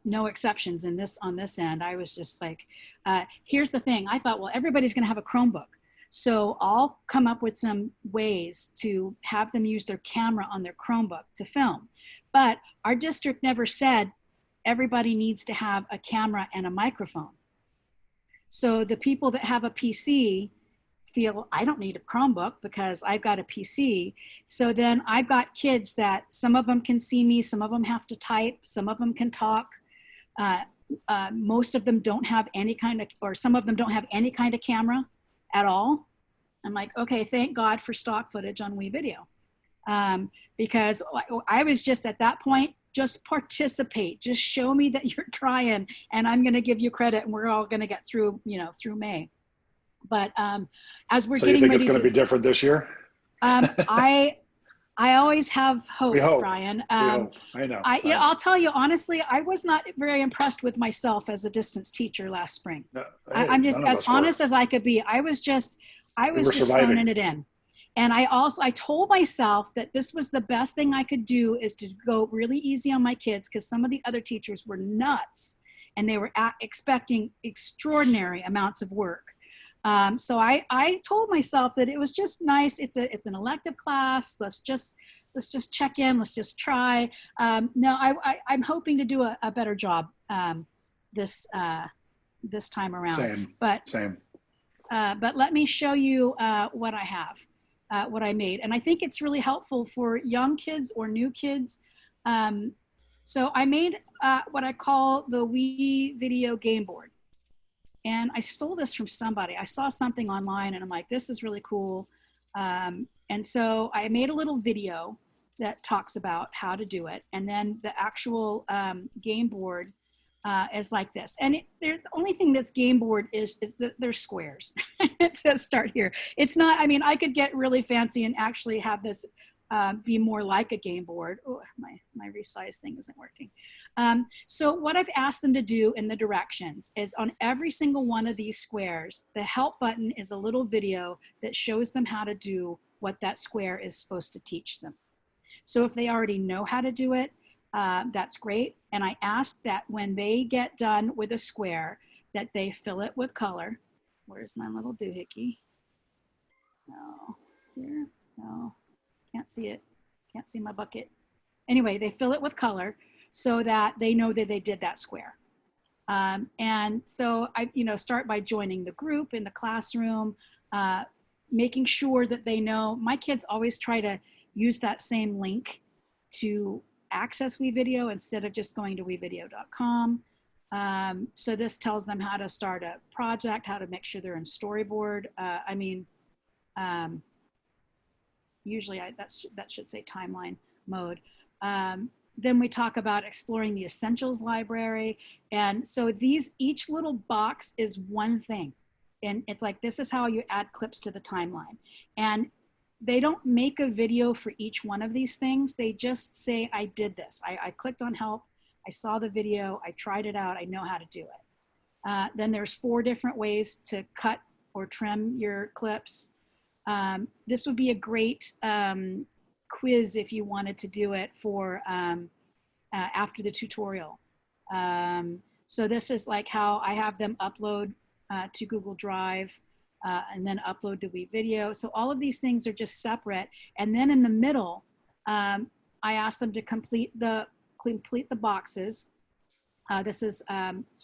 no exceptions on this end. I was just like, here's the thing. I thought, well, everybody's going to have a Chromebook, so I'll come up with some ways to have them use their camera on their Chromebook to film. But our district never said everybody needs to have a camera and a microphone. So the people that have a PC feel, I don't need a Chromebook because I've got a PC. So then I've got kids that some of them can see me, some of them have to type, some of them can talk. Most of them don't have any kind of, or some of them don't have any kind of camera at all. I'm like, okay, thank God for stock footage on WeVideo. Because I was just at that point, just participate, just show me that you're trying, and I'm going to give you credit, and we're all going to get through, you know, through May. But as we're getting ready, so you think it's going to be different this year? I always have hopes, Brian. We hope. I know. Yeah, I'll tell you honestly, I was not very impressed with myself as a distance teacher last spring. No, hey, I'm just as honest as I could be. I was just phoning it in. And I told myself that this was the best thing I could do, is to go really easy on my kids, because some of the other teachers were nuts and they were expecting extraordinary amounts of work. So I told myself that it was just nice. It's an elective class. Let's just check in. Let's just try. No, I'm hoping to do a better job this time around. Same. But let me show you what I have. What I made. And I think it's really helpful for young kids or new kids. So I made what I call the WeVideo game board. And I stole this from somebody. I saw something online and I'm like, this is really cool. And so I made a little video that talks about how to do it. And then the actual game board is like this. And the only thing that's game board is that they're squares. It says start here. It's not, I mean, I could get really fancy and actually have this be more like a game board. Oh, my resize thing isn't working. So what I've asked them to do in the directions is, on every single one of these squares, the help button is a little video that shows them how to do what that square is supposed to teach them. So if they already know how to do it, that's great. And I ask that when they get done with a square, that they fill it with color. Where's my little doohickey? No, here, no, can't see it. Can't see my bucket. Anyway, they fill it with color so that they know that they did that square. And so I, start by joining the group in the classroom, making sure that they know. My kids always try to use that same link to access WeVideo instead of just going to wevideo.com. So this tells them how to start a project, how to make sure they're in storyboard. Usually that should say timeline mode. Then we talk about exploring the essentials library. And so each little box is one thing. And it's like, this is how you add clips to the timeline. And they don't make a video for each one of these things. They just say, I did this. I clicked on help. I saw the video. I tried it out. I know how to do it. Then there's 4 different ways to cut or trim your clips. This would be a great quiz if you wanted to do it for after the tutorial. So this is like how I have them upload to Google Drive. And then upload to WeVideo. So all of these things are just separate. And then in the middle, I ask them to complete the boxes. This is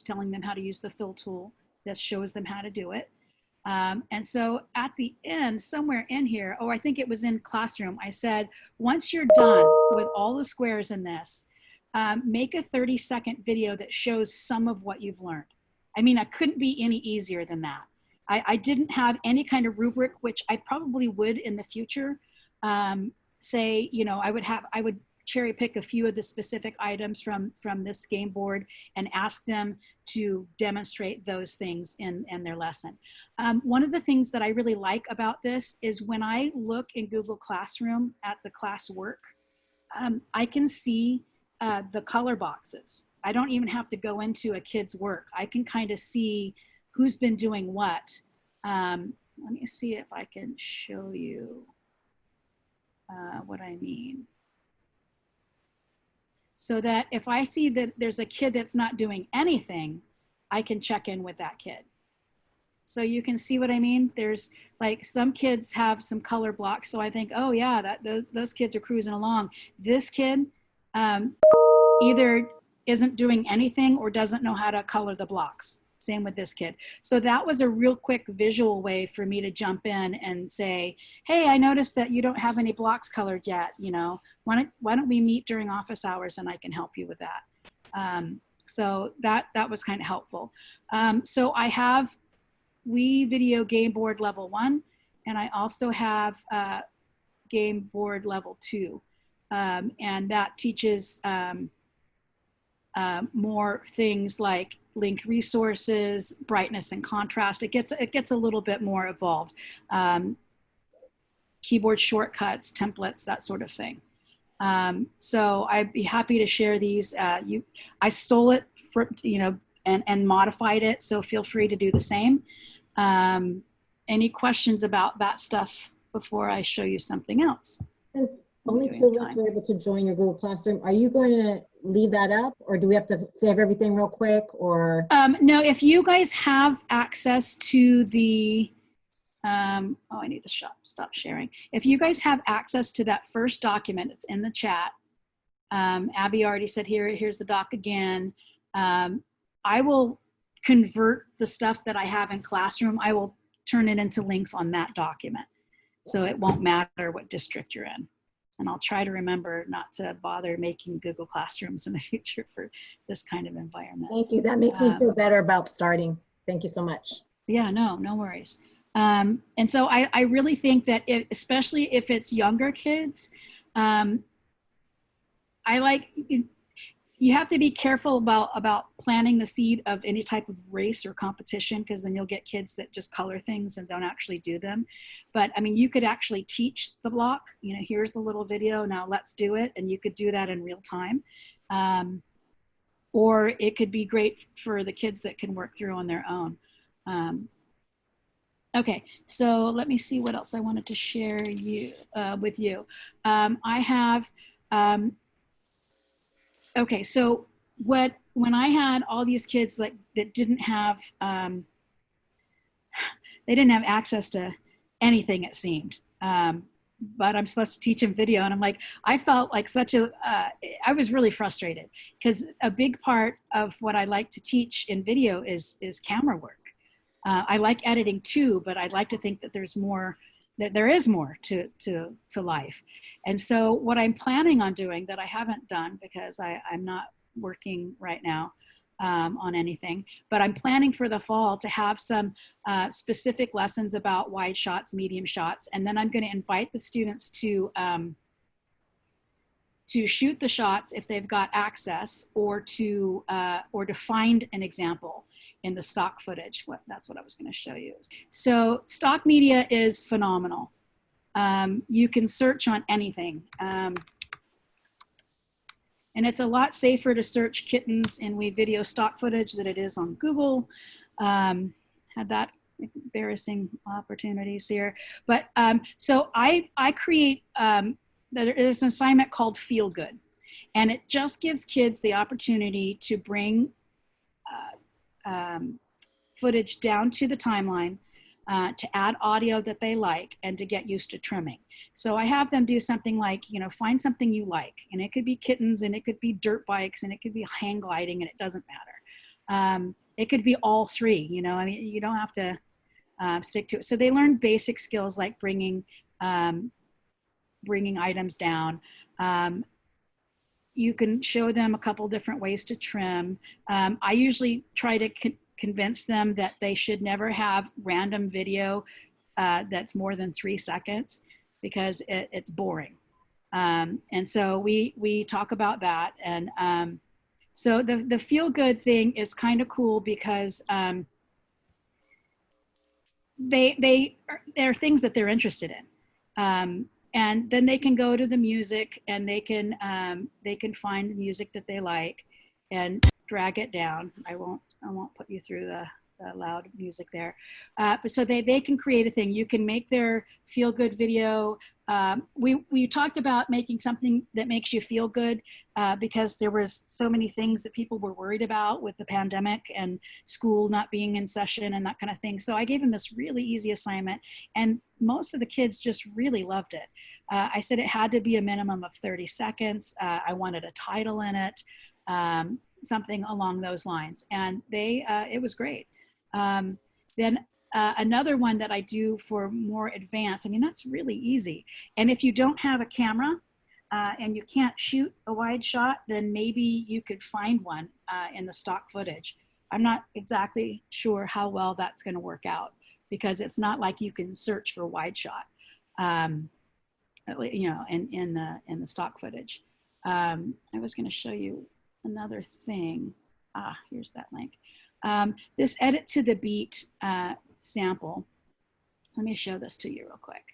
telling them how to use the fill tool. This shows them how to do it. And so at the end, somewhere in here, oh, I think it was in classroom, I said, once you're done with all the squares in this, make a 30-second video that shows some of what you've learned. I mean, I couldn't be any easier than that. I didn't have any kind of rubric, which I probably would in the future. Say, you know, I would cherry pick a few of the specific items from this game board and ask them to demonstrate those things in their lesson. One of the things that I really like about this is when I look in Google Classroom at the class work, I can see the color boxes. I don't even have to go into a kid's work. I can kind of see who's been doing what. Let me see if I can show you what I mean. So that if I see that there's a kid that's not doing anything, I can check in with that kid. So you can see what I mean? There's like some kids have some color blocks. So I think, oh yeah, those kids are cruising along. This kid either isn't doing anything or doesn't know how to color the blocks. Same with this kid. So that was a real quick visual way for me to jump in and say, hey, I noticed that you don't have any blocks colored yet. You know, why don't we meet during office hours and I can help you with that. So that was kind of helpful. So I have WeVideo Game Board Level 1, and I also have Game Board Level 2. And that teaches more things like linked resources, brightness and contrast. It gets a little bit more evolved. Keyboard shortcuts, templates, that sort of thing. So I'd be happy to share these. I stole it for, you know, and modified it, so feel free to do the same. Any questions about that stuff before I show you something else? Since only 2 of us were able to join your Google Classroom, are you going to leave that up, or do we have to save everything real quick, or? No, if you guys have access to the, oh, I need to stop sharing. If you guys have access to that first document, it's in the chat. Abby already said, here's the doc again. I will convert the stuff that I have in Classroom. I will turn it into links on that document. So it won't matter what district you're in. And I'll try to remember not to bother making Google Classrooms in the future for this kind of environment. Thank you. That makes me feel better about starting. Thank you so much. Yeah, no worries. And so I really think that especially if it's younger kids, you have to be careful about planting the seed of any type of race or competition, because then you'll get kids that just color things and don't actually do them. But I mean, you could actually teach the block, you know, here's the little video, now let's do it. And you could do that in real time. Or it could be great for the kids that can work through on their own. Okay, so let me see what else I wanted to share with you. I have, okay, so when I had all these kids that didn't have, they didn't have access to anything, it seemed, but I'm supposed to teach them video, and I'm like, I felt like I was really frustrated, because a big part of what I like to teach in video is camera work. I like editing too, but I'd like to think that there's more, that there is more to life. And so what I'm planning on doing that I haven't done, because I'm not working right now on anything, but I'm planning for the fall to have some specific lessons about wide shots, medium shots, and then I'm going to invite the students to shoot the shots if they've got access, or to find an example in the stock footage. That's what I was going to show you. So stock media is phenomenal. You can search on anything. And it's a lot safer to search kittens in WeVideo stock footage than it is on Google. Had that embarrassing opportunities here. But so I create, there's an assignment called Feel Good. And it just gives kids the opportunity to bring footage down to the timeline, to add audio that they like, and to get used to trimming. So I have them do something like, you know, find something you like, and it could be kittens, and it could be dirt bikes, and it could be hang gliding, and it doesn't matter. It could be all three, you know, I mean, you don't have to, stick to it. So they learn basic skills like bringing items down. You can show them a couple different ways to trim. I usually try to convince them that they should never have random video that's more than 3 seconds because it's boring. And so we talk about that. And so the feel good thing is kind of cool because they're things that they're interested in. And then they can go to the music and they can find the music that they like and drag it down. I won't put you through the loud music there. But so they can create a thing. You can make their feel good video. We talked about making something that makes you feel good because there was so many things that people were worried about with the pandemic and school not being in session and that kind of thing. So I gave them this really easy assignment and most of the kids just really loved it. I said it had to be a minimum of 30 seconds. I wanted a title in it, something along those lines. And it was great. Then another one that I do for more advanced, I mean, that's really easy. And if you don't have a camera and you can't shoot a wide shot, then maybe you could find one in the stock footage. I'm not exactly sure how well that's going to work out because it's not like you can search for wide shot, you know, in the stock footage. I was going to show you another thing. Here's that link. This edit to the beat sample. Let me show this to you real quick.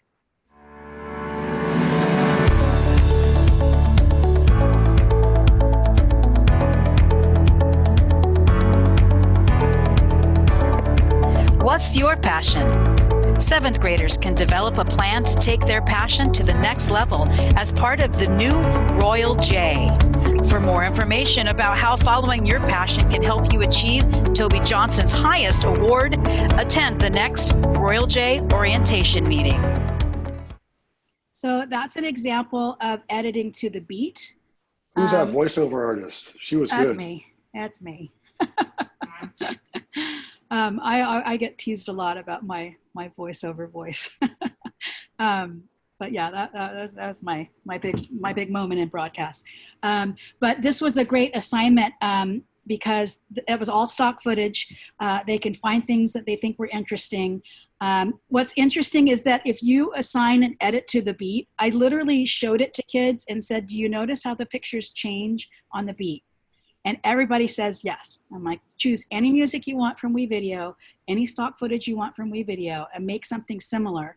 What's your passion? 7th graders can develop a plan to take their passion to the next level as part of the new Royal J. For more information about how following your passion can help you achieve Toby Johnson's highest award, attend the next Royal J orientation meeting. So that's an example of editing to the beat. Who's that voiceover artist? She was that's good. Me. That's me. I get teased a lot about my voiceover voice. But yeah, that was my big moment in broadcast. But this was a great assignment because it was all stock footage. They can find things that they think were interesting. What's interesting is that if you assign an edit to the beat, I literally showed it to kids and said, do you notice how the pictures change on the beat? And everybody says yes. I'm like, choose any music you want from WeVideo, any stock footage you want from WeVideo, and make something similar.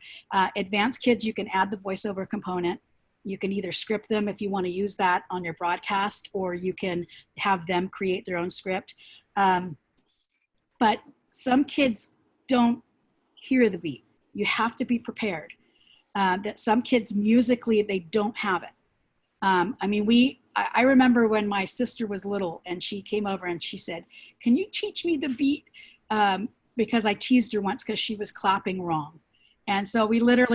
Advanced kids, you can add the voiceover component. You can either script them if you want to use that on your broadcast, or you can have them create their own script. But some kids don't hear the beat. You have to be prepared that some kids musically, they don't have it. I mean, I remember when my sister was little and she came over and she said, can you teach me the beat? Because I teased her once because she was clapping wrong. And so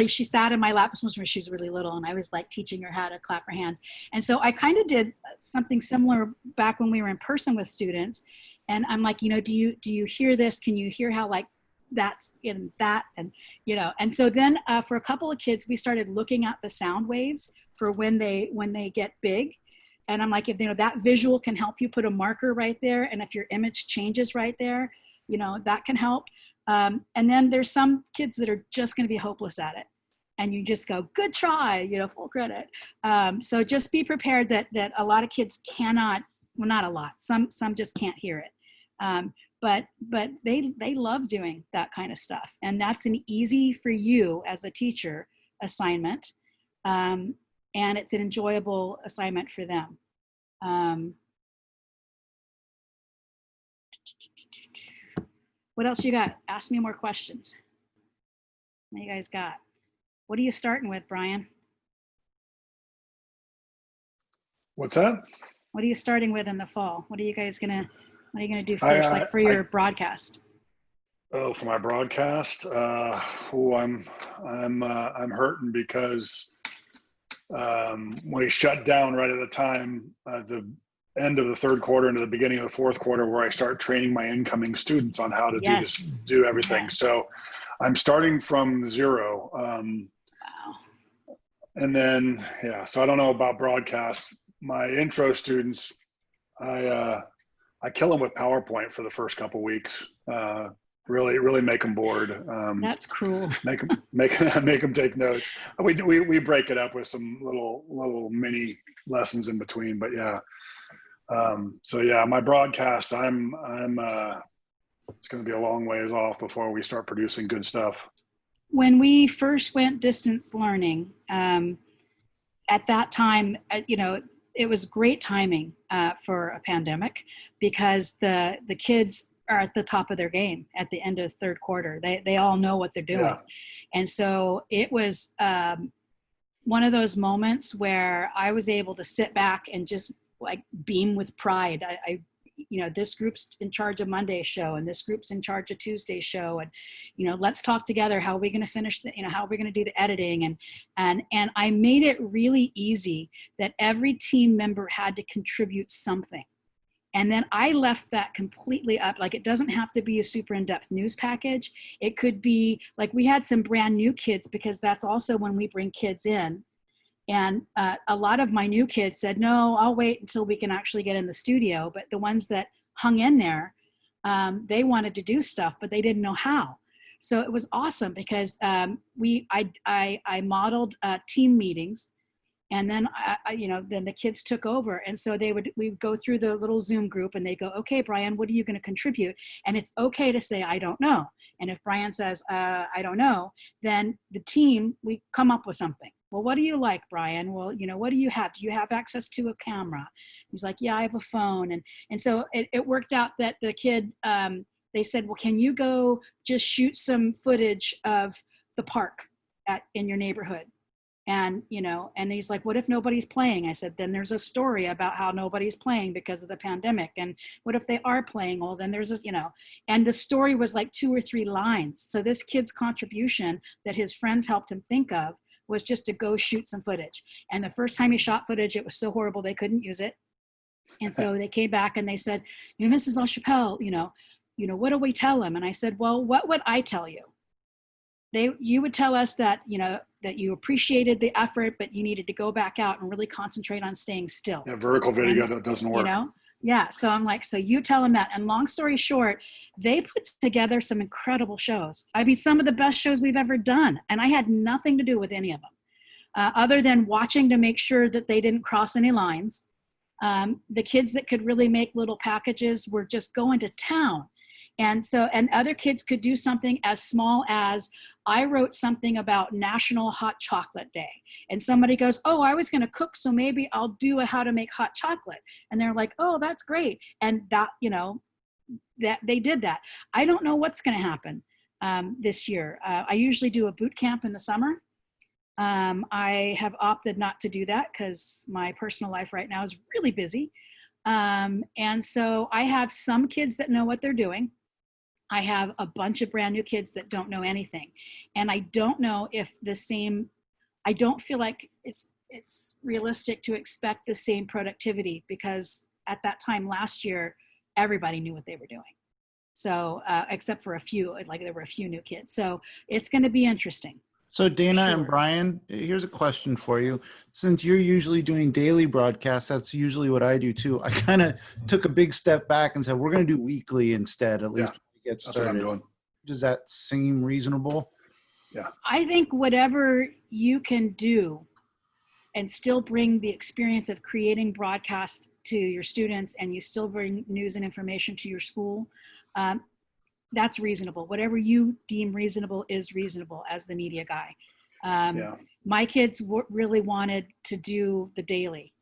she sat in my lap, this was when she was really little, and I was like teaching her how to clap her hands. And so I kind of did something similar back when we were in person with students. And I'm like, you know, do you hear this? Can you hear how like that's in that? And, you know, and so then for a couple of kids, we started looking at the sound waves for when they get big. And I'm like, if you know that visual can help you put a marker right there, and if your image changes right there, you know, that can help. And then there's some kids that are just going to be hopeless at it, and you just go, good try, you know, full credit. So just be prepared that a lot of kids cannot, well, not a lot, some just can't hear it. But they love doing that kind of stuff, and that's an easy for you as a teacher assignment. And it's an enjoyable assignment for them. What else you got? Ask me more questions. What you guys got? What are you starting with, Brian? What's that? What are you starting with in the fall? What are you gonna do first, like for your broadcast? Oh, for my broadcast, I'm hurting because we shut down right at the time, the end of the third quarter into the beginning of the fourth quarter, where I start training my incoming students on how to do everything. Yes. So I'm starting from zero. Wow. And then, so I don't know about broadcast. My intro students, I kill them with PowerPoint for the first couple weeks. Really make them bored. That's cruel. Make them take notes. We break it up with some little mini lessons in between. But my broadcasts, it's going to be a long ways off before we start producing good stuff. When we first went distance learning, at that time, it was great timing for a pandemic, because the kids are at the top of their game at the end of third quarter. They all know what they're doing. Yeah. And so it was one of those moments where I was able to sit back and just like beam with pride. I this group's in charge of Monday's show, and this group's in charge of Tuesday's show, and let's talk together. How are we going to finish how are we going to do the editing? And I made it really easy that every team member had to contribute something. And then I left that completely up. Like, it doesn't have to be a super in-depth news package. It could be like, we had some brand new kids, because that's also when we bring kids in. And a lot of my new kids said, no, I'll wait until we can actually get in the studio. But the ones that hung in there, they wanted to do stuff, but they didn't know how. So it was awesome, because I modeled team meetings. And then, then the kids took over. And so we'd go through the little Zoom group, and they go, okay, Brian, what are you going to contribute? And it's okay to say, I don't know. And if Brian says, I don't know, then the team, we come up with something. Well, what do you like, Brian? Well, what do you have? Do you have access to a camera? He's like, yeah, I have a phone. And so it worked out that the kid, they said, well, can you go just shoot some footage of the park in your neighborhood? And, and he's like, what if nobody's playing? I said, then there's a story about how nobody's playing because of the pandemic. And what if they are playing? Well, then there's and the story was like 2 or 3 lines. So this kid's contribution that his friends helped him think of was just to go shoot some footage. And the first time he shot footage, it was so horrible they couldn't use it. And so they came back and they said, Mrs. LaChapelle, what do we tell him? And I said, well, what would I tell you? You would tell us that, that you appreciated the effort, but you needed to go back out and really concentrate on staying still. Yeah, vertical video that doesn't work. Yeah. So I'm like, so you tell them that. And long story short, they put together some incredible shows. I mean, some of the best shows we've ever done. And I had nothing to do with any of them, other than watching to make sure that they didn't cross any lines. The kids that could really make little packages were just going to town. And other kids could do something as small as, I wrote something about National Hot Chocolate Day. And somebody goes, oh, I was going to cook, so maybe I'll do a how to make hot chocolate. And they're like, oh, that's great. And that, that they did that. I don't know what's going to happen this year. I usually do a boot camp in the summer. I have opted not to do that because my personal life right now is really busy. And so I have some kids that know what they're doing. I have a bunch of brand new kids that don't know anything. And I don't know if I don't feel like it's realistic to expect the same productivity, because at that time last year, everybody knew what they were doing. So, except for a few, like there were a few new kids. So it's going to be interesting. So Dana and Brian, here's a question for you. Since you're usually doing daily broadcasts, that's usually what I do too. I kind of took a big step back and said, we're going to do weekly instead, at least when we get started. That's what I'm doing. Does that seem reasonable? Yeah. I think whatever you can do and still bring the experience of creating broadcast to your students, and you still bring news and information to your school, that's reasonable. Whatever you deem reasonable is reasonable as the media guy. My kids really wanted to do the daily.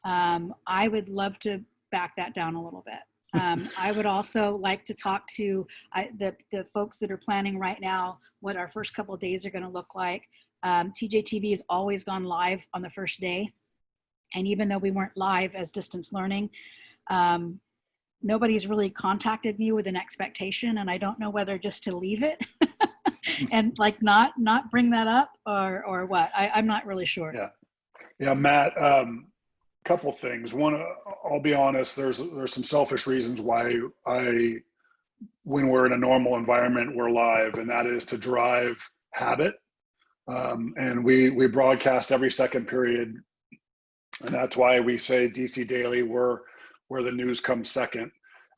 I would love to back that down a little bit. I would also like to talk to the folks that are planning right now what our first couple of days are going to look like. TJTV has always gone live on the first day. And even though we weren't live as distance learning, nobody's really contacted me with an expectation, and I don't know whether just to leave it and like not bring that up or what. I'm not really sure. Yeah, Matt. Couple things. One, I'll be honest. There's some selfish reasons why I when we're in a normal environment, we're live, and that is to drive habit. And we broadcast every second period, and that's why we say DC Daily, where the news comes second.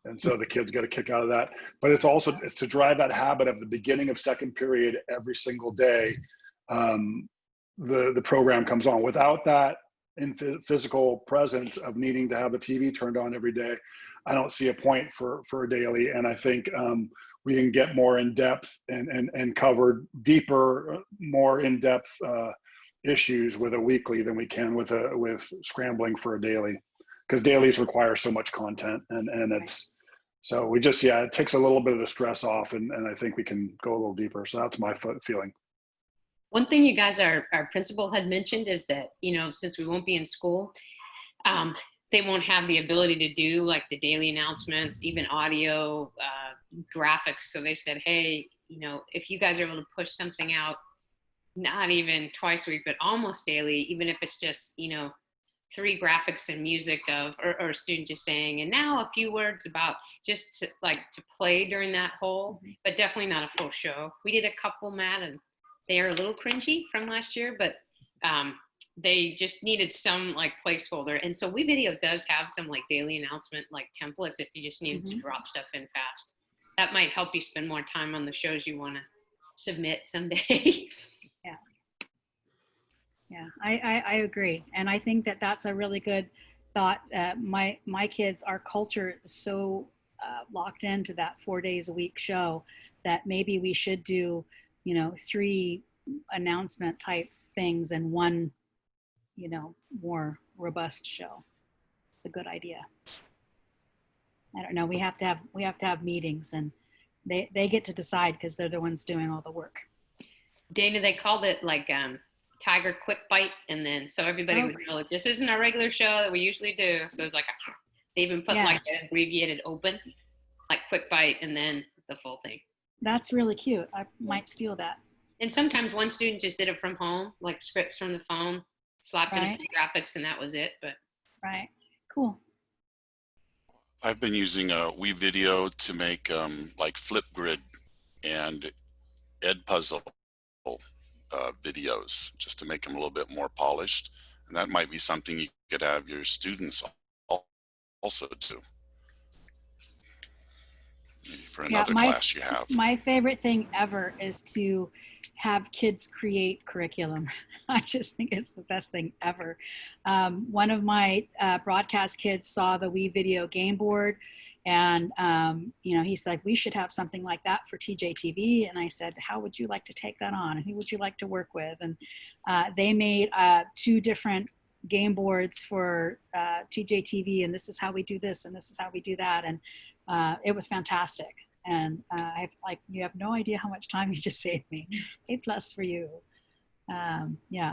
And so the kids get a kick out of that. But it's to drive that habit of the beginning of second period every single day. The program comes on. Without that physical presence of needing to have the TV turned on every day, I don't see a point for a daily. And I think we can get more in depth and cover deeper, more in depth issues with a weekly than we can with scrambling for a daily, because dailies require so much content, and it's so we just it takes a little bit of the stress off, and I think we can go a little deeper. So that's my feeling. One thing you guys, our principal had mentioned is that, since we won't be in school, they won't have the ability to do like the daily announcements, even audio, graphics. So they said, hey, if you guys are able to push something out, not even twice a week, but almost daily, even if it's just, 3 graphics and music or a student just saying, and now a few words about just to play during that whole, but definitely not a full show. We did a couple, Matt, and they are a little cringy from last year, but they just needed some placeholder. And so WeVideo does have some daily announcement templates if you just needed to drop stuff in fast. That might help you spend more time on the shows you want to submit someday. Yeah, I agree. And I think that that's a really good thought. My kids, our culture is so locked into that 4 days a week show that maybe we should do, 3 announcement type things and 1, more robust show. It's a good idea. I don't know. We have to have meetings, and they get to decide because they're the ones doing all the work. Dana, they called it Tiger Quick Bite, and then so everybody would know that this isn't our regular show that we usually do. So it's they even put an abbreviated open, Quick Bite, and then the full thing. That's really cute. I might steal that. And sometimes one student just did it from home, scripts from the phone, slapped in a few graphics, and that was it. But Cool. I've been using WeVideo to make Flipgrid and Edpuzzle videos, just to make them a little bit more polished. And that might be something you could have your students also do for another class you have. My favorite thing ever is to have kids create curriculum. I just think it's the best thing ever. One of my broadcast kids saw the WeVideo game board, and he's like, we should have something like that for TJTV. And I said, how would you like to take that on? And who would you like to work with? And they made 2 different game boards for TJTV, and this is how we do this, and this is how we do that. And it was fantastic. And you have no idea how much time you just saved me. A+ for you.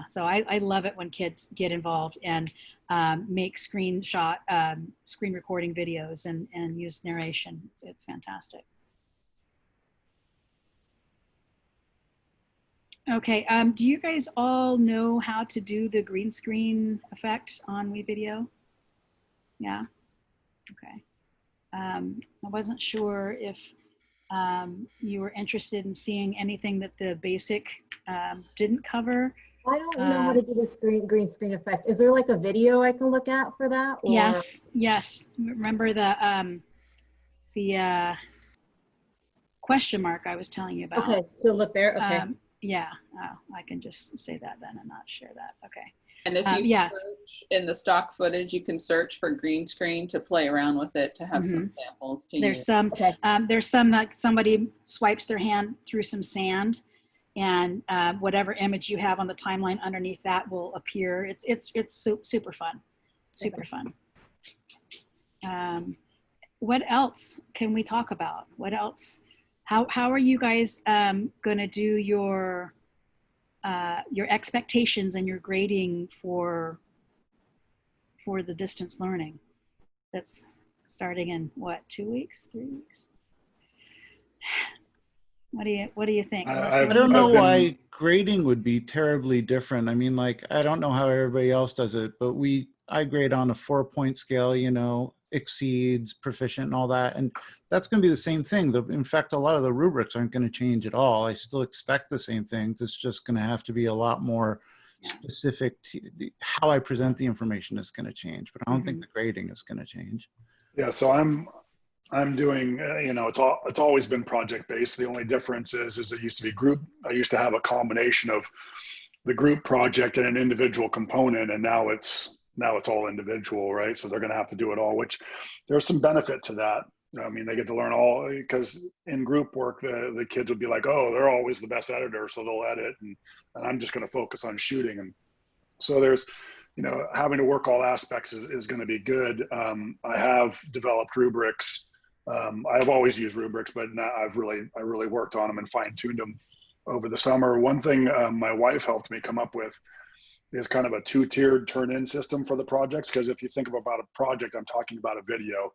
So I love it when kids get involved and make screen recording videos and use narration. It's fantastic. Okay, do you guys all know how to do the green screen effect on WeVideo? Yeah, okay. I wasn't sure if you were interested in seeing anything that the basic didn't cover. I don't know how to do this green screen effect. Is there a video I can look at for that? Or? Yes. Remember the question mark I was telling you about? Okay, so look there. Okay. I can just say that then and not share that. Okay. And if you search in the stock footage, you can search for green screen to play around with it to have some samples to there's use. There's some that somebody swipes their hand through some sand, and whatever image you have on the timeline underneath that will appear. It's super fun, super fun. What else can we talk about? What else? How are you guys going to do your expectations and your grading for the distance learning? That's starting in what, 2 weeks, 3 weeks? What do you think? I don't know why grading would be terribly different. I mean, I don't know how everybody else does it, but I grade on a 4-point scale, exceeds, proficient, and all that. And that's going to be the same thing. In fact, a lot of the rubrics aren't going to change at all. I still expect the same things. It's just going to have to be a lot more specific to how I present the information is going to change, but I don't think the grading is going to change. Yeah, so I'm doing, you know, it's always been project based. The only difference is it used to be group. I used to have a combination of the group project and an individual component, and now it's all individual, right? So they're going to have to do it all, which there's some benefit to that. I mean, they get to learn all, because in group work, the kids would be like, oh, they're always the best editor, so they'll edit, and I'm just going to focus on shooting. And so there's, you know, having to work all aspects is going to be good. I have developed rubrics. I've always used rubrics, but now I really worked on them and fine-tuned them over the summer. One thing my wife helped me come up with is kind of a 2-tiered turn-in system for the projects, because if you think about a project, I'm talking about a video.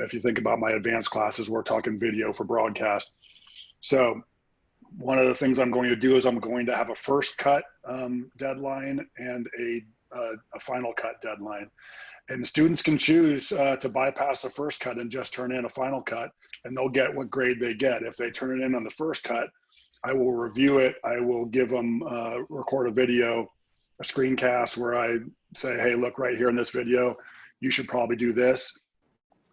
If you think about my advanced classes, we're talking video for broadcast. So one of the things I'm going to do is I'm going to have a first cut deadline and a final cut deadline. And students can choose to bypass the first cut and just turn in a final cut, and they'll get what grade they get. If they turn it in on the first cut, I will review it. I will give them record a video, a screencast where I say, hey, look right here in this video, you should probably do this.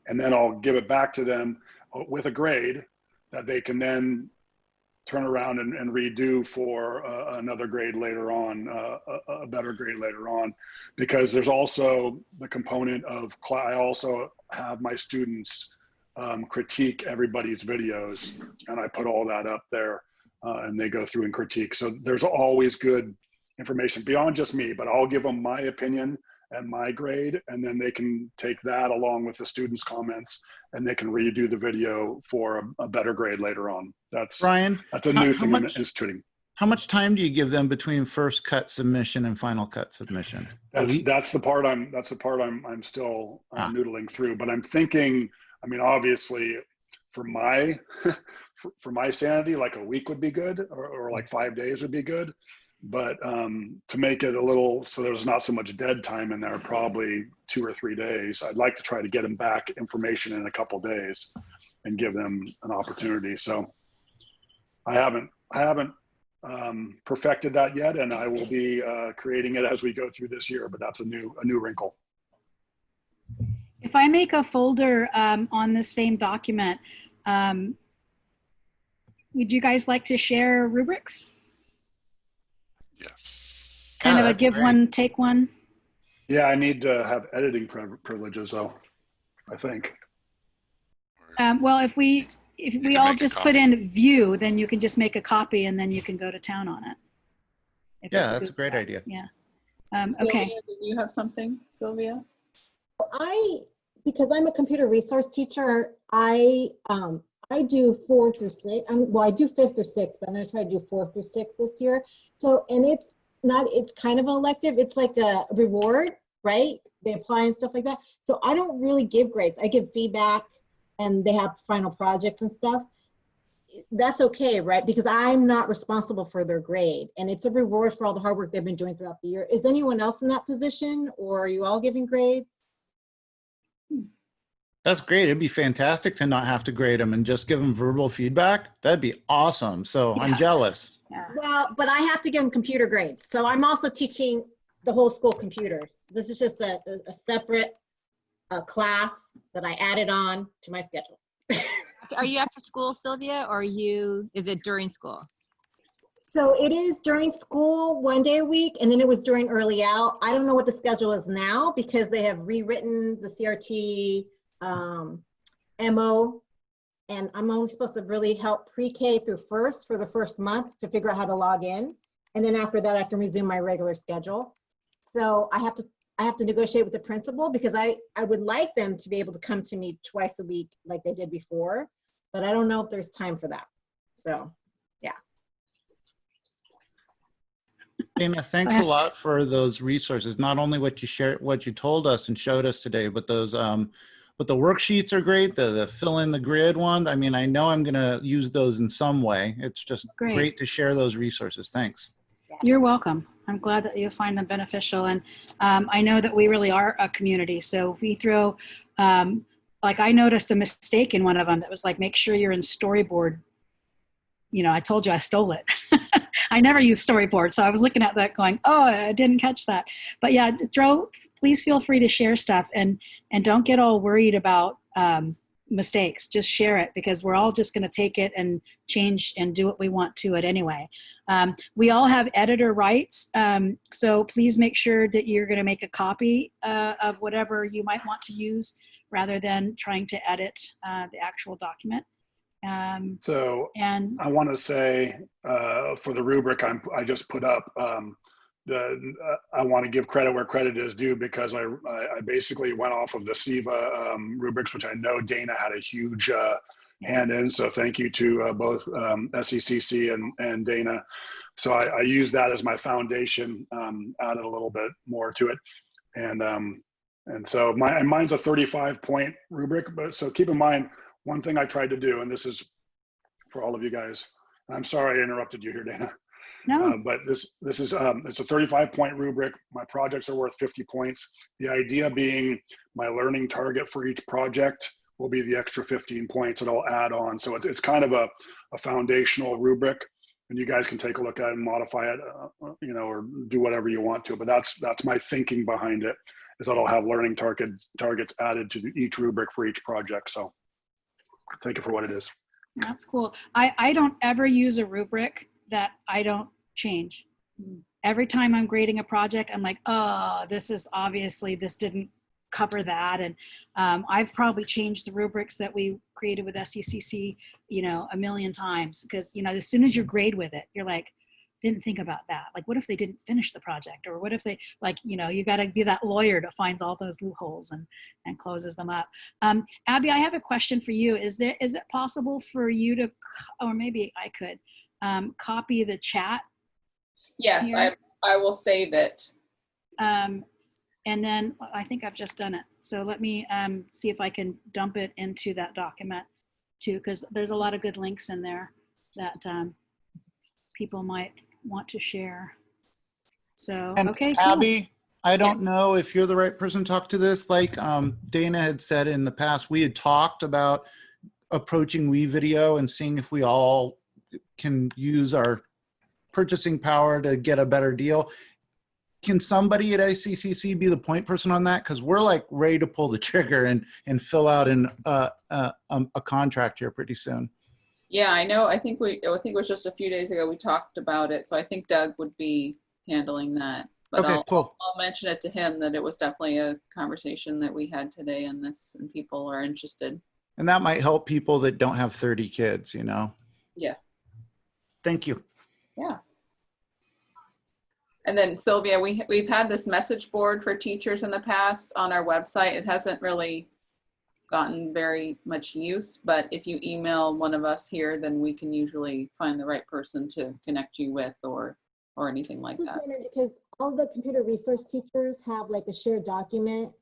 And then I'll give it back to them with a grade that they can then turn around and redo for another grade later on, a better grade later on. Because there's also the component of, I also have my students critique everybody's videos, and I put all that up there, and they go through and critique. So there's always good information beyond just me, but I'll give them my opinion and my grade, and then they can take that along with the students' comments, and they can redo the video for a better grade later on. That's Brian, that's a new thing in instituting. How much time do you give them between first cut submission and final cut submission? That's the part I'm still noodling through, but I'm thinking, I mean, obviously for my for my sanity, like a week would be good, or like 5 days would be good. But to make it a little, so there's not so much dead time in there, probably 2 or 3 days. I'd like to try to get them back information in a couple days and give them an opportunity. So I haven't perfected that yet, and I will be creating it as we go through this year. But that's a new wrinkle. If I make a folder on this same document, would you guys like to share rubrics? Yes. Kind of a give one, take one? Yeah, I need to have editing privileges though, I think. Well, if we all just put in view, then you can just make a copy and then you can go to town on it. Yeah, that's a great idea. Yeah. Sylvia, okay. did you have something, Sylvia? Because I'm a computer resource teacher, I do 4 through 6. Well, I do 5th through 6th, but I'm going to try to do 4 through 6 this year. So, and it's kind of an elective. It's like a reward, right? They apply and stuff like that. So I don't really give grades. I give feedback, and they have final projects and stuff. That's okay, right? Because I'm not responsible for their grade, and it's a reward for all the hard work they've been doing throughout the year. Is anyone else in that position, or are you all giving grades? That's great. It'd be fantastic to not have to grade them and just give them verbal feedback. That'd be awesome. So yeah. I'm jealous. Yeah. Well, but I have to give them computer grades. So I'm also teaching the whole school computers. This is just a separate class that I added on to my schedule. Are you after school, Sylvia, or is it during school? So it is during school 1 day a week, and then it was during early out. I don't know what the schedule is now because they have rewritten the CRT MO, and I'm only supposed to really help pre-K through first for the first month to figure out how to log in. And then after that, I can resume my regular schedule. So I have to negotiate with the principal because I would like them to be able to come to me twice a week like they did before, but I don't know if there's time for that. So, yeah. Dana, thanks a lot for those resources. Not only what you shared, what you told us and showed us today, but those but the worksheets are great. The fill in the grid one. I mean, I know I'm going to use those in some way. It's just great to share those resources. Thanks. You're welcome. I'm glad that you find them beneficial. And I know that we really are a community. So we throw like I noticed a mistake in one of them that was like, make sure you're in storyboard. You know, I told you I stole it. I never use storyboard. So I was looking at that going, oh, I didn't catch that. But yeah, please feel free to share stuff and don't get all worried about mistakes. Just share it, because we're all just going to take it and change and do what we want to it anyway. We all have editor rights. So please make sure that you're going to make a copy of whatever you might want to use rather than trying to edit the actual document. So and I want to say for the rubric I just put up, I want to give credit where credit is due, because I basically went off of the SEVA rubrics, which I know Dana had a huge hand in. So thank you to both SECC and Dana. So I used that as my foundation, added a little bit more to it. And so mine's a 35-point rubric. But so keep in mind, one thing I tried to do, and this is for all of you guys, I'm sorry I interrupted you here, Dana. No. But this is it's a 35-point rubric. My projects are worth 50 points. The idea being my learning target for each project will be the extra 15 points that I'll add on. So it's kind of a foundational rubric, and you guys can take a look at it and modify it, you know, or do whatever you want to. But that's my thinking behind it, is that I'll have learning targets added to each rubric for each project. So take it for what it is. That's cool. I don't ever use a rubric that I don't change. Every time I'm grading a project, I'm like, oh, this didn't cover that. And I've probably changed the rubrics that we created with SECC, you know, a million times, because, you know, as soon as you grade with it, you're like, didn't think about that. Like, what if they didn't finish the project? Or what if they, like, you know, you got to be that lawyer to find all those loopholes and closes them up. Abby, I have a question for you. Is it possible for you to, or maybe I could, copy the chat? Yes, here? I will save it. And then I think I've just done it. So let me see if I can dump it into that document too, because there's a lot of good links in there that people might want to share. So, and okay, cool. Abby, I don't know if you're the right person to talk to this. Like Dana had said in the past, we had talked about approaching WeVideo and seeing if we all can use our purchasing power to get a better deal. Can somebody at ICCC be the point person on that? Because we're like ready to pull the trigger and fill out a contract here pretty soon. Yeah, I know. I think it was just a few days ago we talked about it. So I think Doug would be handling that. But okay, cool. I'll mention it to him that it was definitely a conversation that we had today on this, and people are interested. And that might help people that don't have 30 kids, you know? Yeah. Thank you. Yeah. And then Sylvia, we've had this message board for teachers in the past on our website. It hasn't really gotten very much use, but if you email one of us here, then we can usually find the right person to connect you with or anything like that. Because all the computer resource teachers have like a shared document,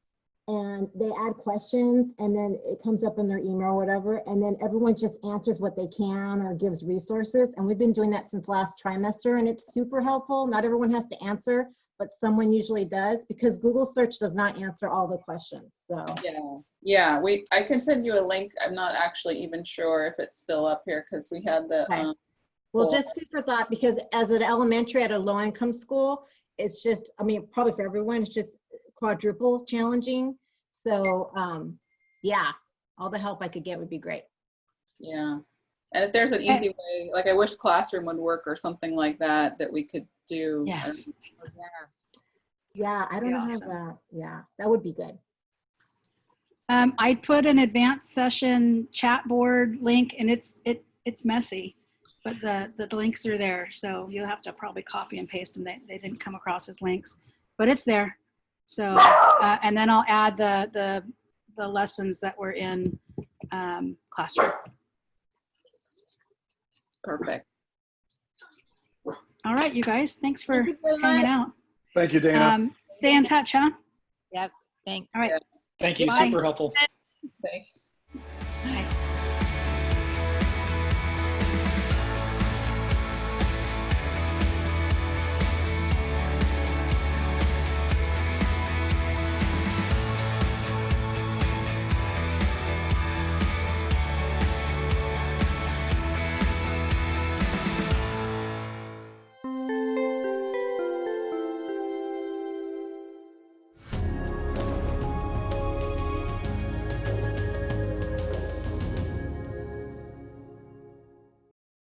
and they add questions, and then it comes up in their email or whatever, and then everyone just answers what they can or gives resources. And we've been doing that since last trimester, and it's super helpful. Not everyone has to answer, but someone usually does, because Google search does not answer all the questions. So yeah, I can send you a link. I'm not actually even sure if it's still up here, because we had the okay. Well, just food for thought, because as an elementary at a low-income school, it's just, I mean, probably for everyone, it's just quadruple challenging. So yeah, all the help I could get would be great. Yeah, and if there's an easy way, like I wish Classroom would work or something like that we could do. Yes. Yeah, I don't know how that. Yeah, that would be good. I put an advanced session chat board link, and it's messy, but the links are there. So you'll have to probably copy and paste them. They didn't come across as links, but it's there. So, and then I'll add the lessons that were in Classroom. Perfect. All right, you guys, thanks for hanging out. Thank you, Dana. Stay in touch, huh? Yep. Thanks. All right. Thank you. Bye. Super helpful. Thanks.